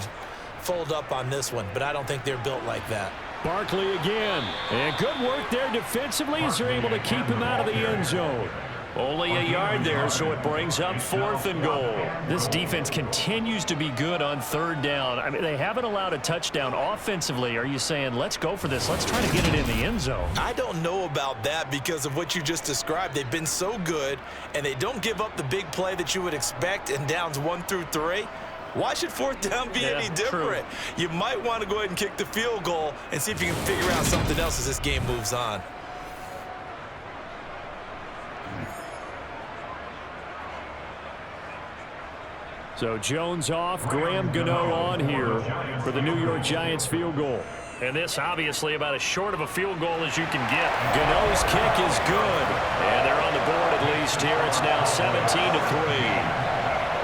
S4: fold up on this one. But I don't think they're built like that.
S1: Barkley again. And good work there defensively as they're able to keep him out of the end zone.
S3: Only a yard there, so it brings up fourth and goal.
S1: This defense continues to be good on third down. I mean, they haven't allowed a touchdown offensively. Are you saying, let's go for this? Let's try to get it in the end zone.
S4: I don't know about that because of what you just described. They've been so good, and they don't give up the big play that you would expect in downs 1 through 3. Why should fourth down be any different? True. You might want to go ahead and kick the field goal and see if you can figure out something else as this game moves on.
S1: So Jones off, Graham Gano on here for the New York Giants field goal.
S3: And this obviously about as short of a field goal as you can get.
S1: Gano's kick is good.
S3: And they're on the board at least here. It's now 17-3.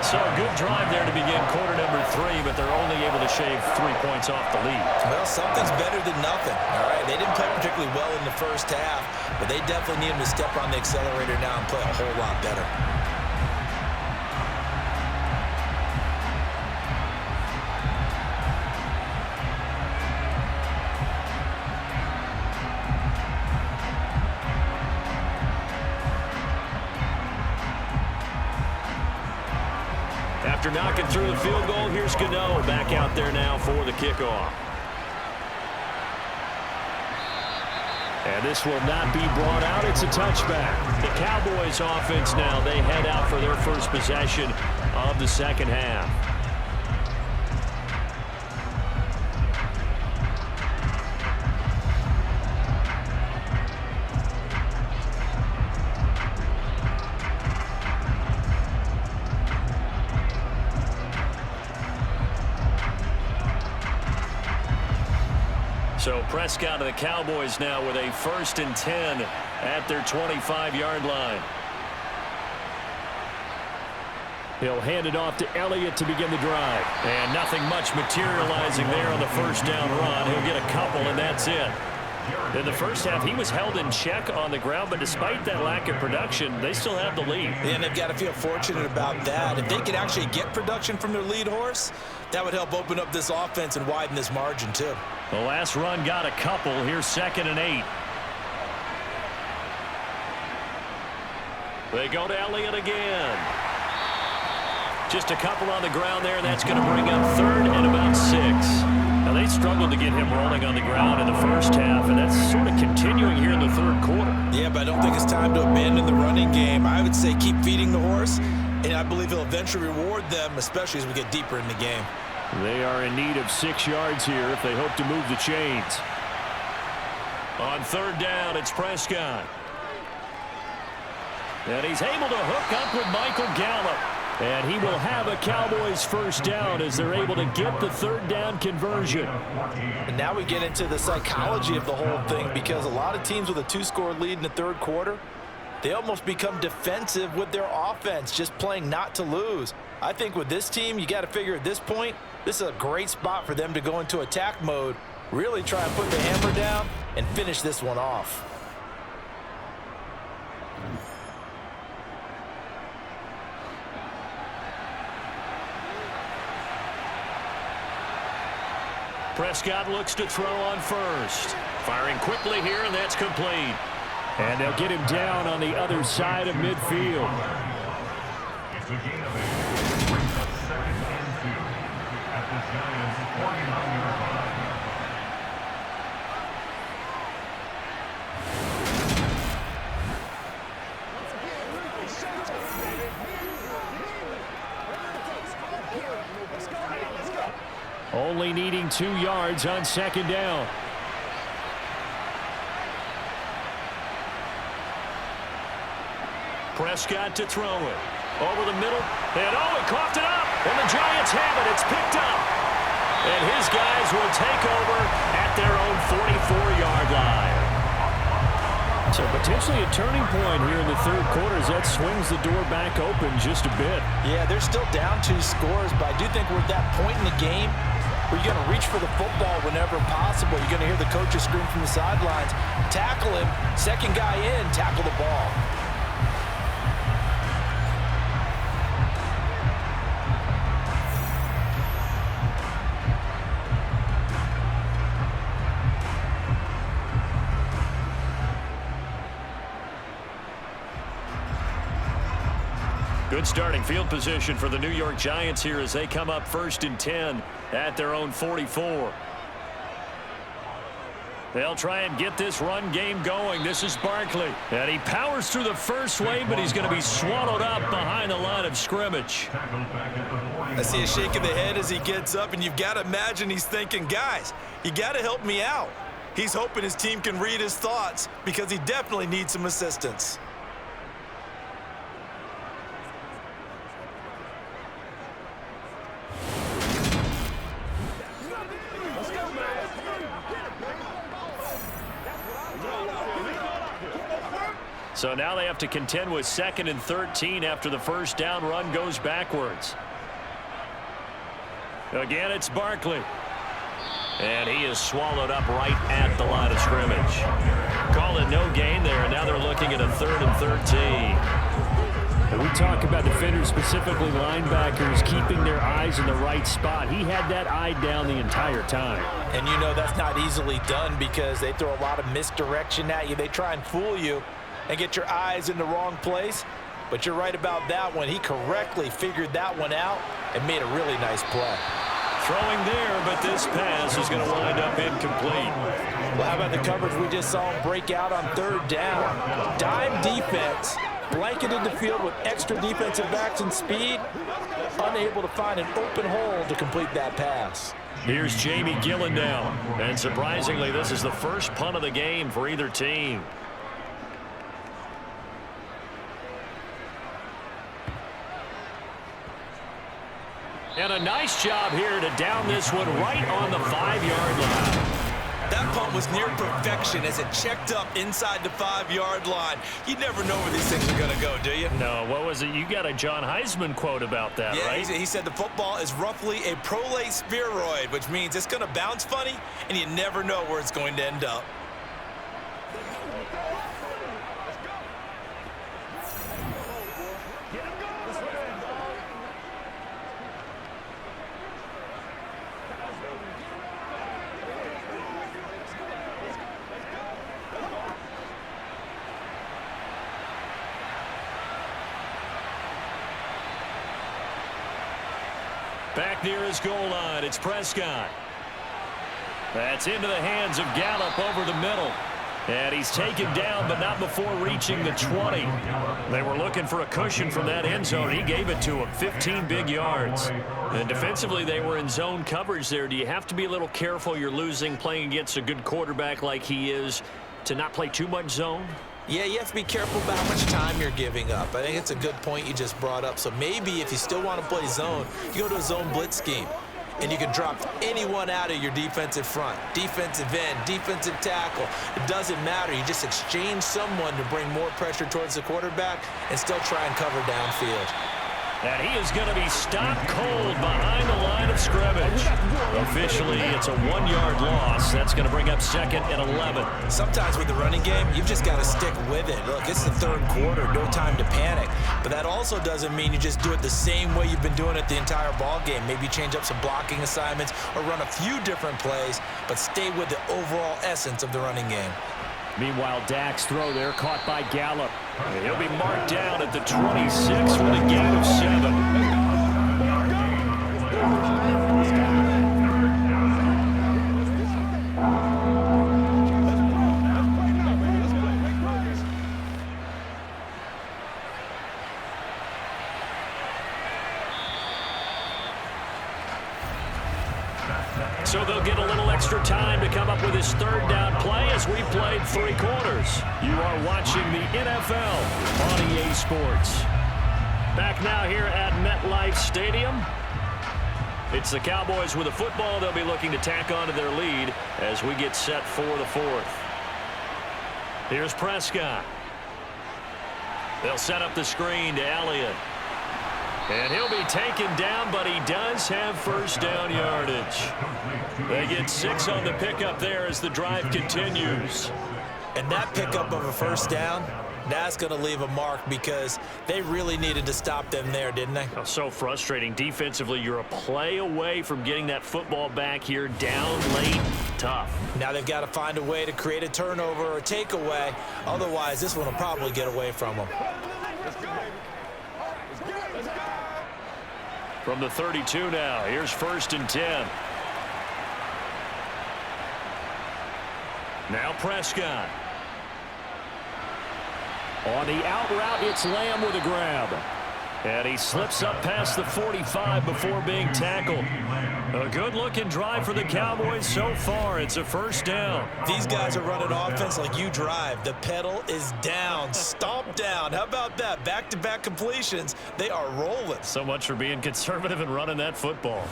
S3: So a good drive there to begin quarter number 3, but they're only able to shave 3 points off the lead.
S4: Well, something's better than nothing, all right? They didn't play particularly well in the first half, but they definitely need them to step on the accelerator now and play a whole lot better.
S3: After knocking through the field goal, here's Gano back out there now for the kickoff.
S1: And this will not be brought out. It's a touchback.
S3: The Cowboys offense now, they head out for their first possession of the second half. So Prescott and the Cowboys now with a 1st and 10 at their 25-yard line.
S1: He'll hand it off to Elliott to begin the drive.
S3: And nothing much materializing there on the first down run. He'll get a couple, and that's it. In the first half, he was held in check on the ground, but despite that lack of production, they still have the lead.
S4: And they've got to feel fortunate about that. If they could actually get production from their lead horse, that would help open up this offense and widen this margin, too.
S3: The last run got a couple. Here's 2nd and 8. They go to Elliott again. Just a couple on the ground there. That's going to bring up 3rd and about 6. Now, they struggled to get him rolling on the ground in the first half, and that's sort of continuing here in the third quarter.
S4: Yeah, but I don't think it's time to abandon the running game. I would say keep feeding the horse, and I believe he'll eventually reward them, especially as we get deeper in the game.
S1: They are in need of 6 yards here if they hope to move the chains.
S3: On 3rd down, it's Prescott. And he's able to hook up with Michael Gallup.
S1: And he will have a Cowboys 1st down as they're able to get the 3rd down conversion.
S4: And now we get into the psychology of the whole thing, because a lot of teams with a 2-score lead in the third quarter, they almost become defensive with their offense, just playing not to lose. I think with this team, you got to figure at this point, this is a great spot for them to go into attack mode, really try and put the hammer down and finish this one off.
S3: Prescott looks to throw on first. Firing quickly here, and that's complete.
S1: And they'll get him down on the other side of midfield.
S5: It's a gain of 8. Brings up 2nd and 2 at the
S1: only needing 2 yards on second down.
S3: Prescott to throw it. Over the middle. And he coughed it up. And the Giants have it. It's picked up. And his guys will take over at their own 44-yard line.
S1: So potentially a turning point here in the third quarter as that swings the door back open just a bit.
S4: Yeah, they're still down 2 scores, but I do think we're at that point in the game where you're going to reach for the football whenever possible. You're going to hear the coaches scream from the sidelines, tackle him, second guy in, tackle the ball.
S3: Good starting field position for the New York Giants here as they come up 1st and 10 at their own 44. They'll try and get this run game going. This is Barkley. And he powers through the first wave, but he's going to be swallowed up behind the line of scrimmage.
S4: I see a shake of the head as he gets up, and you've got to imagine he's thinking, guys, you got to help me out. He's hoping his team can read his thoughts because he definitely needs some assistance.
S3: So now they have to contend with 2nd and 13 after the first down run goes backwards. Again, it's Barkley. And he is swallowed up right at the line of scrimmage. Call it no gain there, and now they're looking at a 3rd and 13.
S1: And we talk about defenders, specifically linebackers, keeping their eyes in the right spot. He had that eye down the entire time.
S4: And you know that's not easily done because they throw a lot of misdirection at you. They try and fool you and get your eyes in the wrong place. But you're right about that one. He correctly figured that one out and made a really nice play.
S3: Throwing there, but this pass is going to wind up incomplete.
S4: Well, how about the coverage we just saw him break out on 3rd down? Dime defense, blanketed the field with extra defensive backs and speed, unable to find an open hole to complete that pass.
S3: Here's Jamie Gillen now. And surprisingly, this is the first punt of the game for either team. And a nice job here to down this one right on the 5-yard line.
S4: That punt was near perfection as it checked up inside the 5-yard line. You never know where these things are going to go, do you?
S3: No, what was it? You got a John Heisman quote about that, right?
S4: Yeah, he said the football is roughly a prolate spheroid, which means it's going to bounce funny, and you never know where it's going to end up.
S3: Back near his goal line, it's Prescott. That's into the hands of Gallup over the middle. And he's taken down, but not before reaching the 20. They were looking for a cushion from that end zone. He gave it to him, 15 big yards. And defensively, they were in zone coverage there. Do you have to be a little careful? You're losing, playing against a good quarterback like he is, to not play too much zone?
S4: Yeah, you have to be careful about how much time you're giving up. I think it's a good point you just brought up. So maybe if you still want to play zone, you go to a zone blitz scheme. And you can drop anyone out of your defensive front. Defensive end, defensive tackle. It doesn't matter. You just exchange someone to bring more pressure towards the quarterback and still try and cover downfield.
S3: And he is going to be stopped cold behind the line of scrimmage. Officially, it's a 1-yard loss. That's going to bring up 2nd and 11.
S4: Sometimes with the running game, you've just got to stick with it. Look, it's the 3rd quarter, no time to panic. But that also doesn't mean you just do it the same way you've been doing it the entire ball game. Maybe change up some blocking assignments or run a few different plays, but stay with the overall essence of the running game.
S1: Meanwhile, Dak's throw there caught by Gallup.
S3: He'll be marked down at the 26 with a gain of 7. So they'll get a little extra time to come up with his third down play as we played 3 quarters. You are watching the NFL on EA Sports. Back now here at MetLife Stadium. It's the Cowboys with a football. They'll be looking to tack on to their lead as we get set for the 4th. Here's Prescott. They'll set up the screen to Elliott. And he'll be taken down, but he does have first down yardage. They get 6 on the pickup there as the drive continues.
S4: And that pickup of a first down, that's going to leave a mark because they really needed to stop them there, didn't they?
S3: Oh, so frustrating. Defensively, you're a play away from getting that football back here down late. Tough. Now
S4: they've got to find a way to create a turnover or a takeaway. Otherwise, this one will probably get away from them.
S3: From the 32 now, here's 1st and 10. Now Prescott. On the out route, it's Lamb with a grab. And he slips up past the 45 before being tackled. A good-looking drive for the Cowboys so far. It's a first down.
S4: These guys are running offense like you drive. The pedal is down, stomp down. How about that? Back-to-back completions. They are rolling.
S3: So much for being conservative and running that football.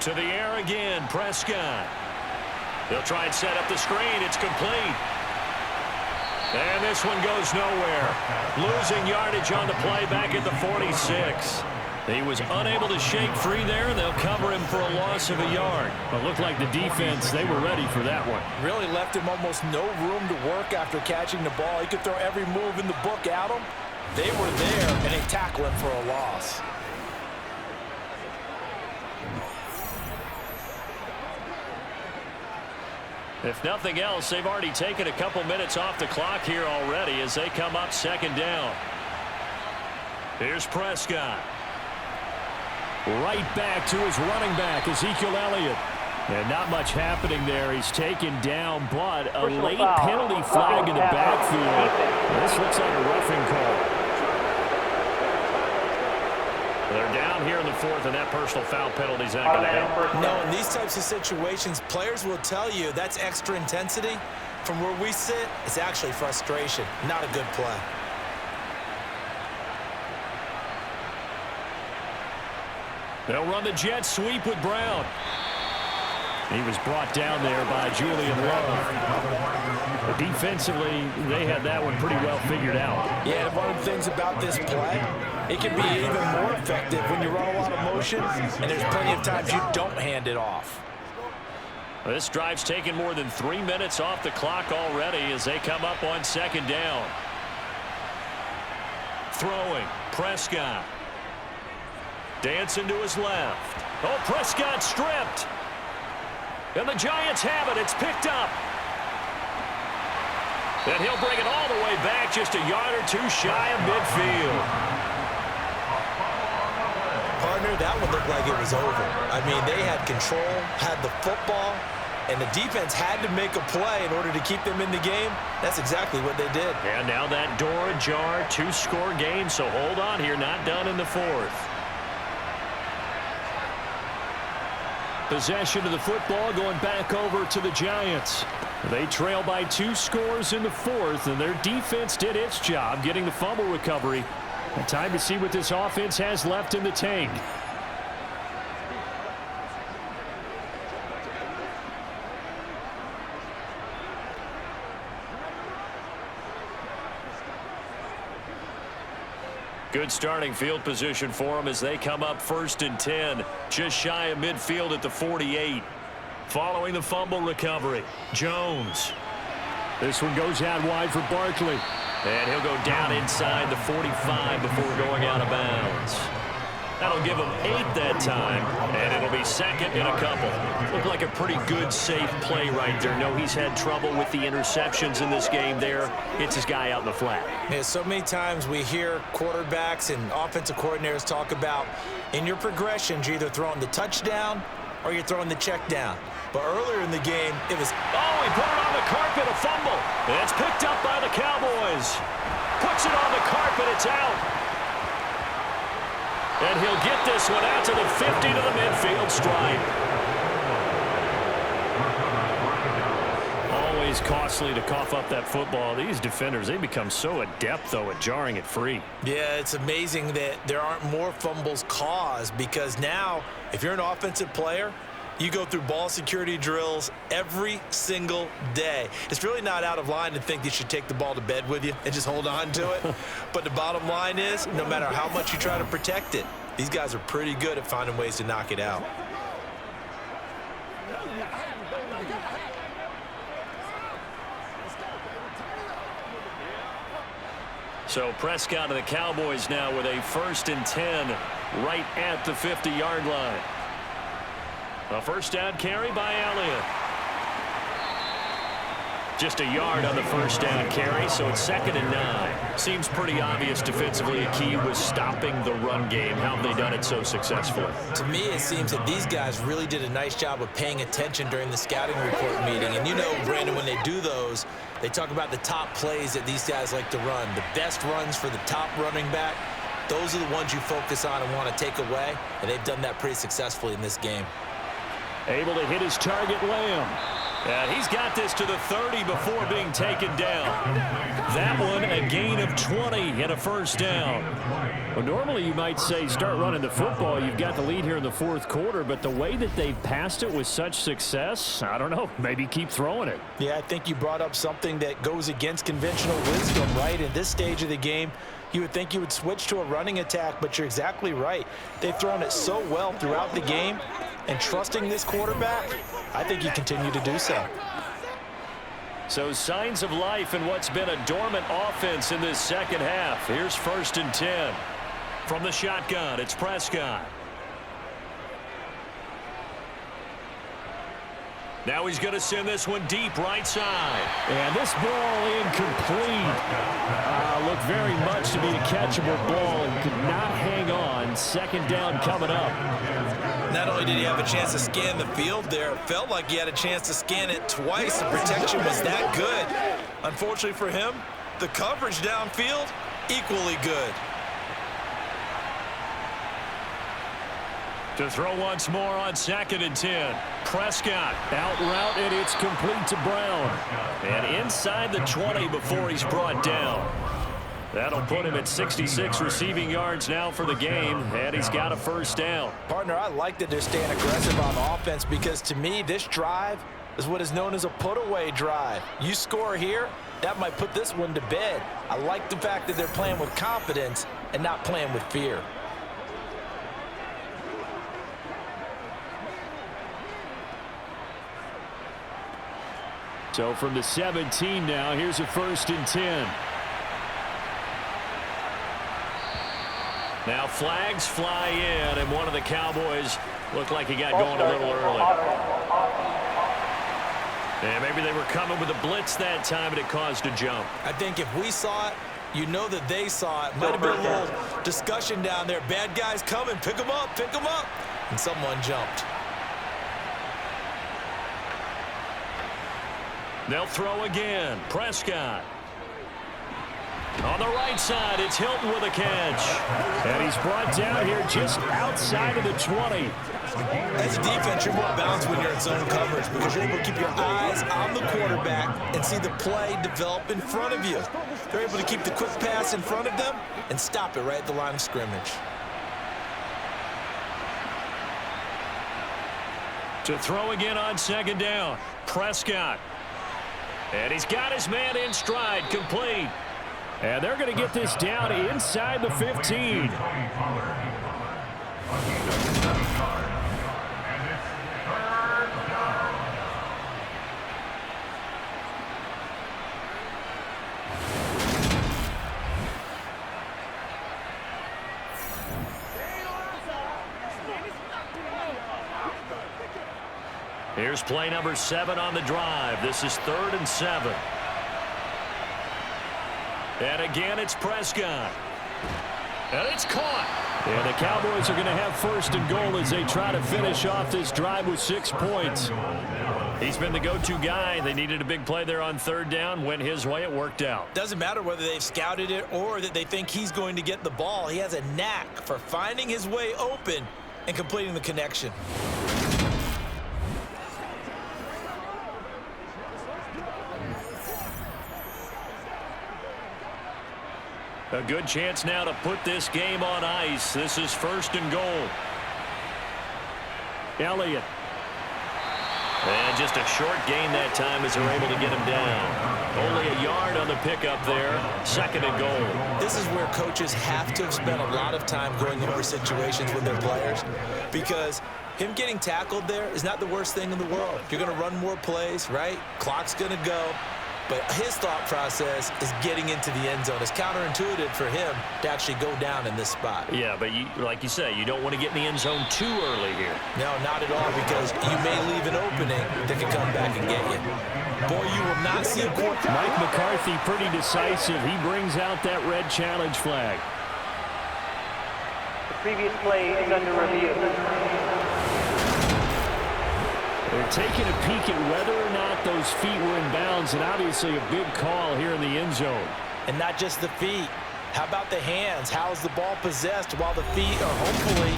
S3: To the air again, Prescott. They'll try and set up the screen. It's complete. And this one goes nowhere. Losing yardage on the play back at the 46. He was unable to shake free there, and they'll cover him for a loss of a yard.
S1: It looked like the defense, they were ready for that one.
S4: Really left him almost no room to work after catching the ball. He could throw every move in the book at him. They were there, and they tackled him for a loss.
S3: If nothing else, they've already taken a couple minutes off the clock here already as they come up 2nd down. Here's Prescott.
S1: Right back to his running back, Ezekiel Elliott. And not much happening there. He's taken down, but a late penalty flag in the backfield. This looks like a roughing call.
S3: They're down here in the 4th, and that personal foul penalty is not going to help.
S4: No, in these types of situations, players will tell you that's extra intensity. From where we sit, it's actually frustration, not a good play.
S1: They'll run the jet sweep with Brown. He was brought down there by Julian Love. Defensively, they had that one pretty well figured out.
S4: Yeah, and one of the things about this play, it can be even more effective when you run a lot of motion, and there's plenty of times you don't hand it off.
S3: This drive's taken more than 3 minutes off the clock already as they come up on 2nd down. Throwing, Prescott. Dancing to his left. Oh, Prescott stripped. And the Giants have it. It's picked up. And he'll bring it all the way back, just a yard or two shy of midfield.
S4: Partner, that one looked like it was over. I mean, they had control, had the football, and the defense had to make a play in order to keep them in the game. That's exactly what they did.
S3: And now that door ajar, 2-score game, so hold on here, not done in the 4th.
S1: Possession of the football going back over to the Giants. They trail by 2 scores in the 4th, and their defense did its job getting the fumble recovery. And time to see what this offense has left in the tank.
S3: Good starting field position for them as they come up 1st and 10, just shy of midfield at the 48. Following the fumble recovery, Jones.
S1: This one goes out wide for Barkley.
S3: And he'll go down inside the 45 before going out of bounds. That'll give him 8 that time, and it'll be second and a couple. Looked like a pretty good, safe play right there. No, he's had trouble with the interceptions in this game there. Hits his guy out in the flat.
S4: Yeah, so many times we hear quarterbacks and offensive coordinators talk about in your progressions, you're either throwing the touchdown or you're throwing the check down. But earlier in the game, it was...
S3: Oh, he put it on the carpet, a fumble. And it's picked up by the Cowboys. Puts it on the carpet, it's out. And he'll get this one out to the 50 to the midfield stripe. Always costly to cough up that football. These defenders, they become so adept, though, at jarring it free.
S4: Yeah, it's amazing that there aren't more fumbles caused because now, if you're an offensive player, you go through ball security drills every single day. It's really not out of line to think you should take the ball to bed with you and just hold on to it. But the bottom line is, no matter how much you try to protect it, these guys are pretty good at finding ways to knock it out.
S3: So Prescott of the Cowboys now with a 1st and 10 right at the 50-yard line. A first down carry by Elliott. Just a yard on the first down carry, so it's 2nd and 9. Seems pretty obvious defensively a key was stopping the run game. How have they done it so successfully?
S4: To me, it seems that these guys really did a nice job of paying attention during the scouting report meeting. And you know, Brandon, when they do those, they talk about the top plays that these guys like to run. The best runs for the top running back, those are the ones you focus on and want to take away. And they've done that pretty successfully in this game.
S1: Able to hit his target, Lamb.
S3: And he's got this to the 30 before being taken down. That one, a gain of 20 and a first down.
S1: Well, normally you might say start running the football. You've got the lead here in the 4th quarter, but the way that they've passed it with such success, I don't know, maybe keep throwing it.
S4: Yeah, I think you brought up something that goes against conventional wisdom, right? In this stage of the game, you would think you would switch to a running attack, but you're exactly right. They've thrown it so well throughout the game, and trusting this quarterback, I think you continue to do so.
S3: So signs of life in what's been a dormant offense in this second half. Here's 1st and 10. From the shotgun, it's Prescott. Now he's going to send this one deep right side.
S1: And this ball incomplete. Looked very much to be a catchable ball and could not hang on. 2nd down coming up.
S4: Not only did he have a chance to scan the field there, it felt like he had a chance to scan it twice. The protection was that good. Unfortunately for him, the coverage downfield, equally good.
S3: To throw once more on 2nd and 10. Prescott out route, and it's complete to Brown. And inside the 20 before he's brought down. That'll put him at 66 receiving yards now for the game, and he's got a first down.
S4: Partner, I like that they're staying aggressive on offense because to me, this drive is what is known as a put-away drive. You score here, that might put this one to bed. I like the fact that they're playing with confidence and not playing with fear.
S1: So from the 17 now, here's a 1st and 10.
S3: Now flags fly in, and one of the Cowboys looked like he got going a little early. And maybe they were coming with a blitz that time, and it caused a jump.
S4: I think if we saw it, you know that they saw it. Might have been a little discussion down there. Bad guys coming, pick them up, pick them up. And someone jumped.
S3: They'll throw again. Prescott. On the right side, it's Hilton with a catch.
S1: And he's brought down here just outside of the 20.
S4: As a defense, you're more balanced when you're in zone coverage because you're able to keep your eyes on the quarterback and see the play develop in front of you. They're able to keep the quick pass in front of them and stop it right at the line of scrimmage.
S3: To throw again on 2nd down. Prescott. And he's got his man in stride, complete.
S1: And they're going to get this down inside the 15.
S3: Here's play number 7 on the drive. This is 3rd and 7. And again, it's Prescott. And it's caught.
S1: And the Cowboys are going to have 1st and goal as they try to finish off this drive with 6 points.
S3: He's been the go-to guy. They needed a big play there on 3rd down. Went his way. It worked out.
S4: Doesn't matter whether they've scouted it or that they think he's going to get the ball. He has a knack for finding his way open and completing the connection.
S3: A good chance now to put this game on ice. This is 1st and goal.
S1: Elliott.
S3: And just a short gain that time as they're able to get him down. Only a yard on the pickup there. 2nd and goal.
S4: This is where coaches have to have spent a lot of time going over situations with their players, because him getting tackled there is not the worst thing in the world. You're going to run more plays, right? Clock's going to go. But his thought process is getting into the end zone. It's counterintuitive for him to actually go down in this spot.
S3: Yeah, but like you say, you don't want to get in the end zone too early here.
S4: No, not at all, because you may leave an opening that can come back and get you. Boy, you will not see a quarterback.
S1: Mike McCarthy pretty decisive. He brings out that red challenge flag.
S7: The previous play is under review.
S1: They're taking a peek at whether or not those feet were in bounds, and obviously a big call here in the end zone.
S4: And not just the feet. How about the hands? How is the ball possessed while the feet are hopefully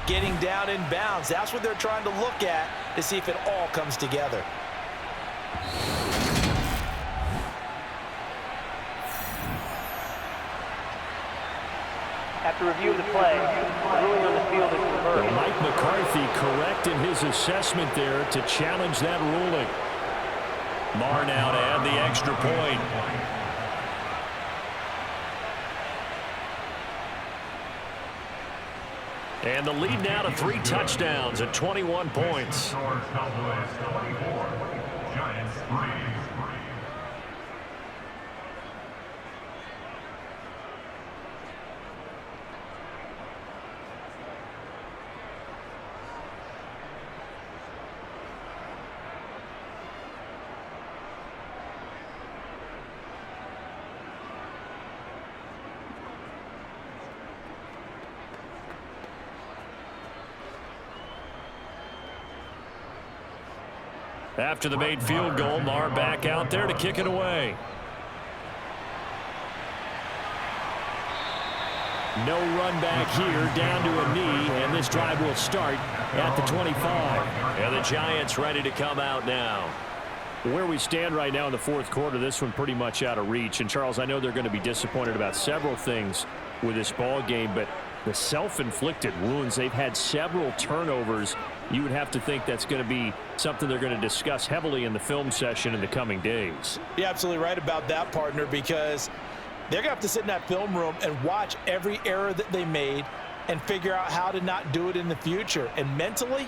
S4: getting down in bounds? That's what they're trying to look at to see if it all comes together.
S7: After review of the play, the ruling on the field is reversed.
S1: Mike McCarthy correct in his assessment there to challenge that ruling.
S3: Marr now to add the extra point. And the lead now to 3 touchdowns at 21 points.
S5: Cowboys 24, Giants 3.
S3: After the made field goal, Marr back out there to kick it away.
S1: No run back here, down to a knee, and this drive will start at the 25.
S3: And the Giants ready to come out now.
S1: Where we stand right now in the 4th quarter, this one pretty much out of reach. And, Charles, I know they're going to be disappointed about several things with this ball game, but the self-inflicted wounds, they've had several turnovers. You would have to think that's going to be something they're going to discuss heavily in the film session in the coming days.
S4: You're absolutely right about that, partner, because they're going to have to sit in that film room and watch every error that they made and figure out how to not do it in the future. And mentally,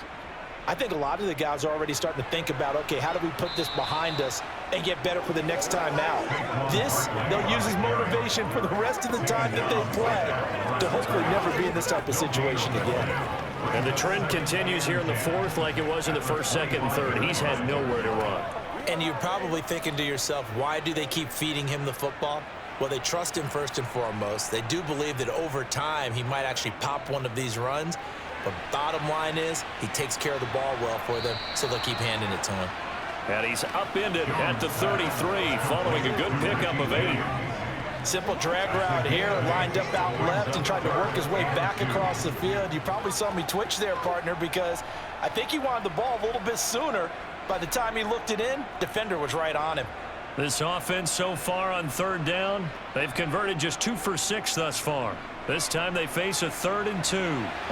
S4: I think a lot of the guys are already starting to think about, okay, how do we put this behind us and get better for the next time out? This, they'll use as motivation for the rest of the time that they play to hopefully never be in this type of situation again.
S3: And the trend continues here in the 4th like it was in the 1st, 2nd, and 3rd. He's had nowhere to run.
S4: And you're probably thinking to yourself, why do they keep feeding him the football? Well, they trust him first and foremost. They do believe that over time he might actually pop one of these runs. But bottom line is he takes care of the ball well for them, so they'll keep handing it to him.
S3: And he's upended at the 33 following a good pickup of 8.
S4: Simple drag route here, lined up out left and tried to work his way back across the field. You probably saw me twitch there, partner, because I think he wanted the ball a little bit sooner. By the time he looked it in, defender was right on him.
S3: This offense so far on 3rd down, they've converted just 2 for 6 thus far. This time they face a 3rd and 2.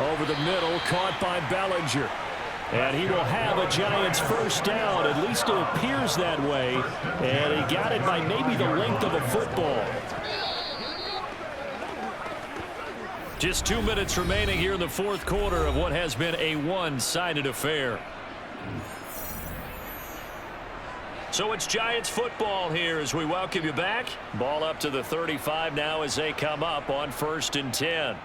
S1: Over the middle, caught by Bellinger. And he will have a Giants 1st down. At least it appears that way. And he got it by maybe the length of a football.
S3: Just 2 minutes remaining here in the 4th quarter of what has been a one-sided affair. So it's Giants football here as we welcome you back. Ball up to the 35 now as they come up on 1st and 10.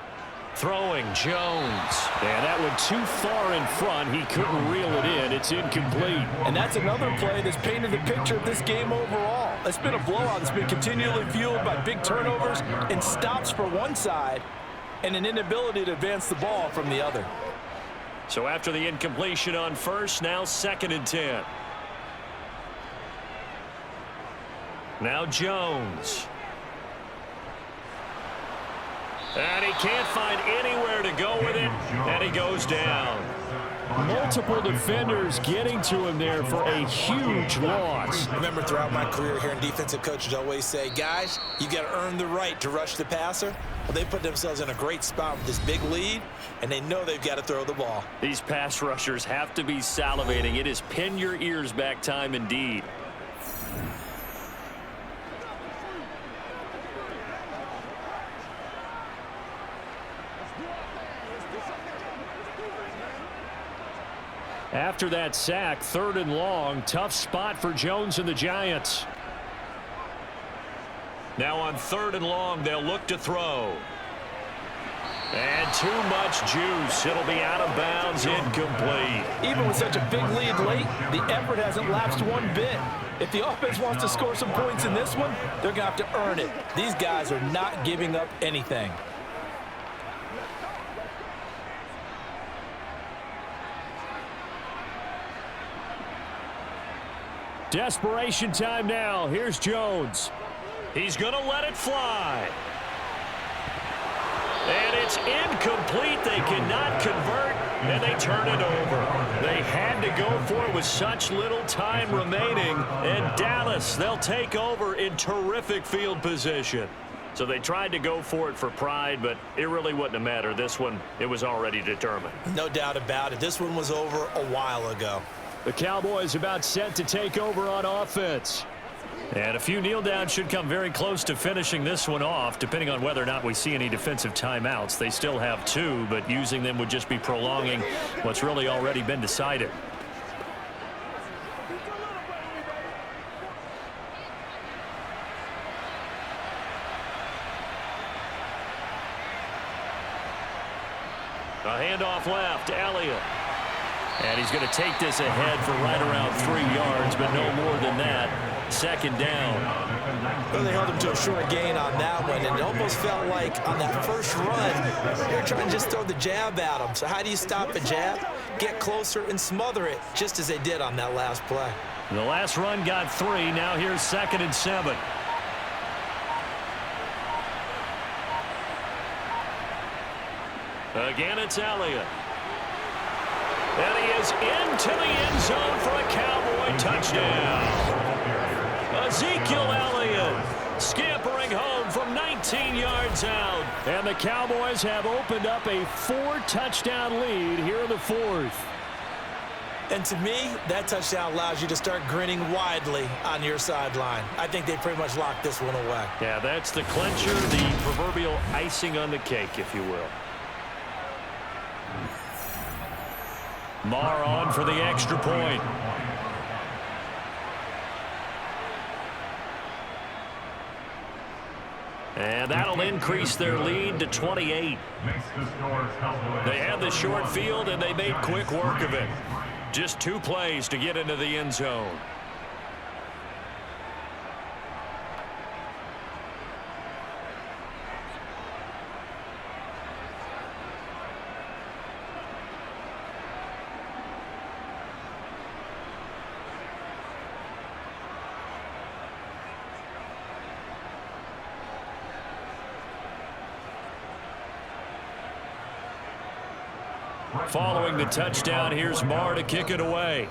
S3: Throwing Jones.
S1: And that went too far in front. He couldn't reel it in. It's incomplete.
S4: And that's another play that's painted the picture of this game overall. It's been a blowout that's been continually fueled by big turnovers and stops for one side and an inability to advance the ball from the other.
S3: So after the incompletion on first, now 2nd and 10. Now Jones. And he can't find anywhere to go with it, and he goes down.
S1: Multiple defenders getting to him there for a huge loss.
S4: I remember throughout my career hearing defensive coaches always say, guys, you got to earn the right to rush the passer. Well, they put themselves in a great spot with this big lead, and they know they've got to throw the ball.
S3: These pass rushers have to be salivating. It is pin your ears back time indeed.
S1: After that sack, 3rd and long, tough spot for Jones and the Giants.
S3: Now on 3rd and long, they'll look to throw. And too much juice. It'll be out of bounds, incomplete.
S4: Even with such a big lead late, the effort hasn't lapsed one bit. If the offense wants to score some points in this one, they're going to have to earn it. These guys are not giving up anything.
S1: Desperation time now. Here's Jones.
S3: He's going to let it fly. And it's incomplete. They cannot convert, and they turn it over. They had to go for it with such little time remaining. And Dallas, they'll take over in terrific field position. So they tried to go for it for pride, but it really wouldn't have mattered. This one, it was already determined.
S4: No doubt about it. This one was over a while ago.
S1: The Cowboys about set to take over on offense.
S3: And a few kneel downs should come very close to finishing this one off, depending on whether or not we see any defensive timeouts. They still have 2, but using them would just be prolonging what's really already been decided. A handoff left, Elliott. And he's going to take this ahead for right around 3 yards, but no more than that. 2nd down.
S4: Well, they held him to a short gain on that one, and it almost felt like on that first run, they're trying to just throw the jab at him. So how do you stop a jab? Get closer and smother it, just as they did on that last play.
S3: The last run got 3. Now here's 2nd and 7. Again, it's Elliott. And he is into the end zone for a Cowboy touchdown. Ezekiel Elliott scampering home from 19 yards out.
S1: And the Cowboys have opened up a 4-touchdown lead here in the 4th.
S4: And to me, that touchdown allows you to start grinning widely on your sideline. I think they pretty much locked this one away.
S3: Yeah, that's the clincher, the proverbial icing on the cake, if you will. Marr on for the extra point. And that'll increase their lead to 28. They had the short field, and they made quick work of it. Just 2 plays to get into the end zone. Following the touchdown, here's Marr to kick it away.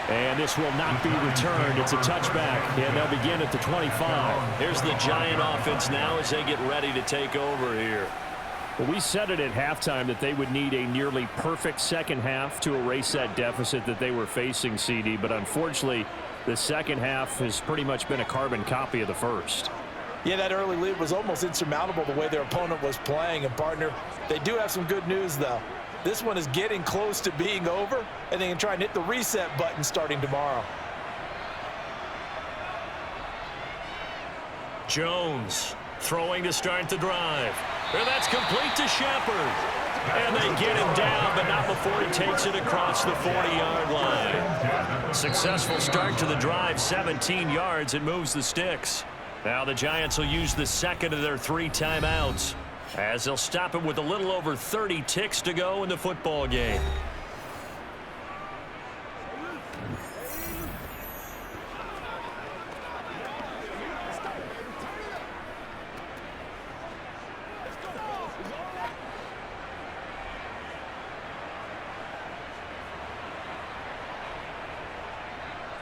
S1: And this will not be returned. It's a touchback, and they'll begin at the 25.
S3: Here's the Giant offense now as they get ready to take over here.
S1: Well, we said it at halftime that they would need a nearly perfect second half to erase that deficit that they were facing, CD, but unfortunately, the second half has pretty much been a carbon copy of the first.
S4: Yeah, that early lead was almost insurmountable the way their opponent was playing. And, partner, they do have some good news, though. This one is getting close to being over, and they can try and hit the reset button starting tomorrow.
S3: Jones throwing to start the drive. And that's complete to Shepard. And they get him down, but not before he takes it across the 40-yard line. Successful start to the drive, 17 yards. It moves the sticks. Now the Giants will use the second of their 3 timeouts, as they'll stop it with a little over 30 ticks to go in the football game.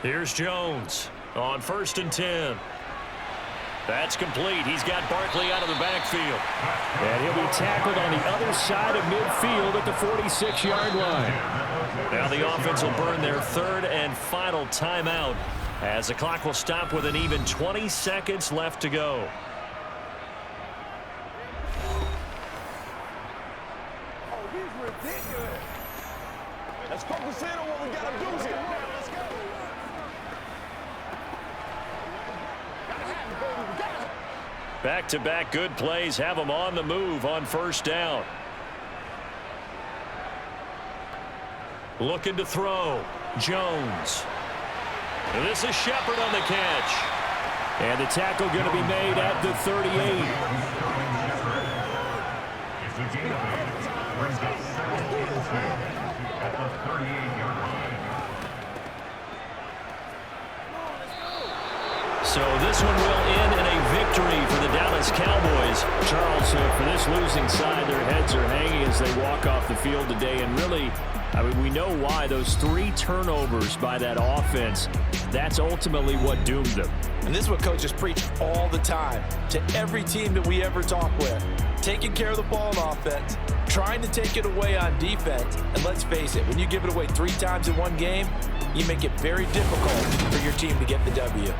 S3: Here's Jones on 1st and 10. That's complete. He's got Barkley out of the backfield.
S1: And he'll be tackled on the other side of midfield at the 46-yard line.
S3: Now the offense will burn their 3rd and final timeout, as the clock will stop with an even 20 seconds left to go.
S8: Oh, he's ridiculous. Let's focus in on what we got to do here. Let's go.
S3: Back-to-back good plays have them on the move on 1st down. Looking to throw. Jones. And this is Shepard on the catch.
S1: And the tackle going to be made at the 38.
S5: It's a gain of 8. Brings up 2nd and 10 at the 38-yard line.
S3: So this one will end in a victory for the Dallas Cowboys.
S1: Charles, for this losing side, their heads are hanging as they walk off the field today. And really, I mean, we know why. Those 3 turnovers by that offense, that's ultimately what doomed them.
S4: And this is what coaches preach all the time to every team that we ever talk with. Taking care of the ball on offense, trying to take it away on defense. And let's face it, when you give it away 3 times in one game, you make it very difficult for your team to get the W.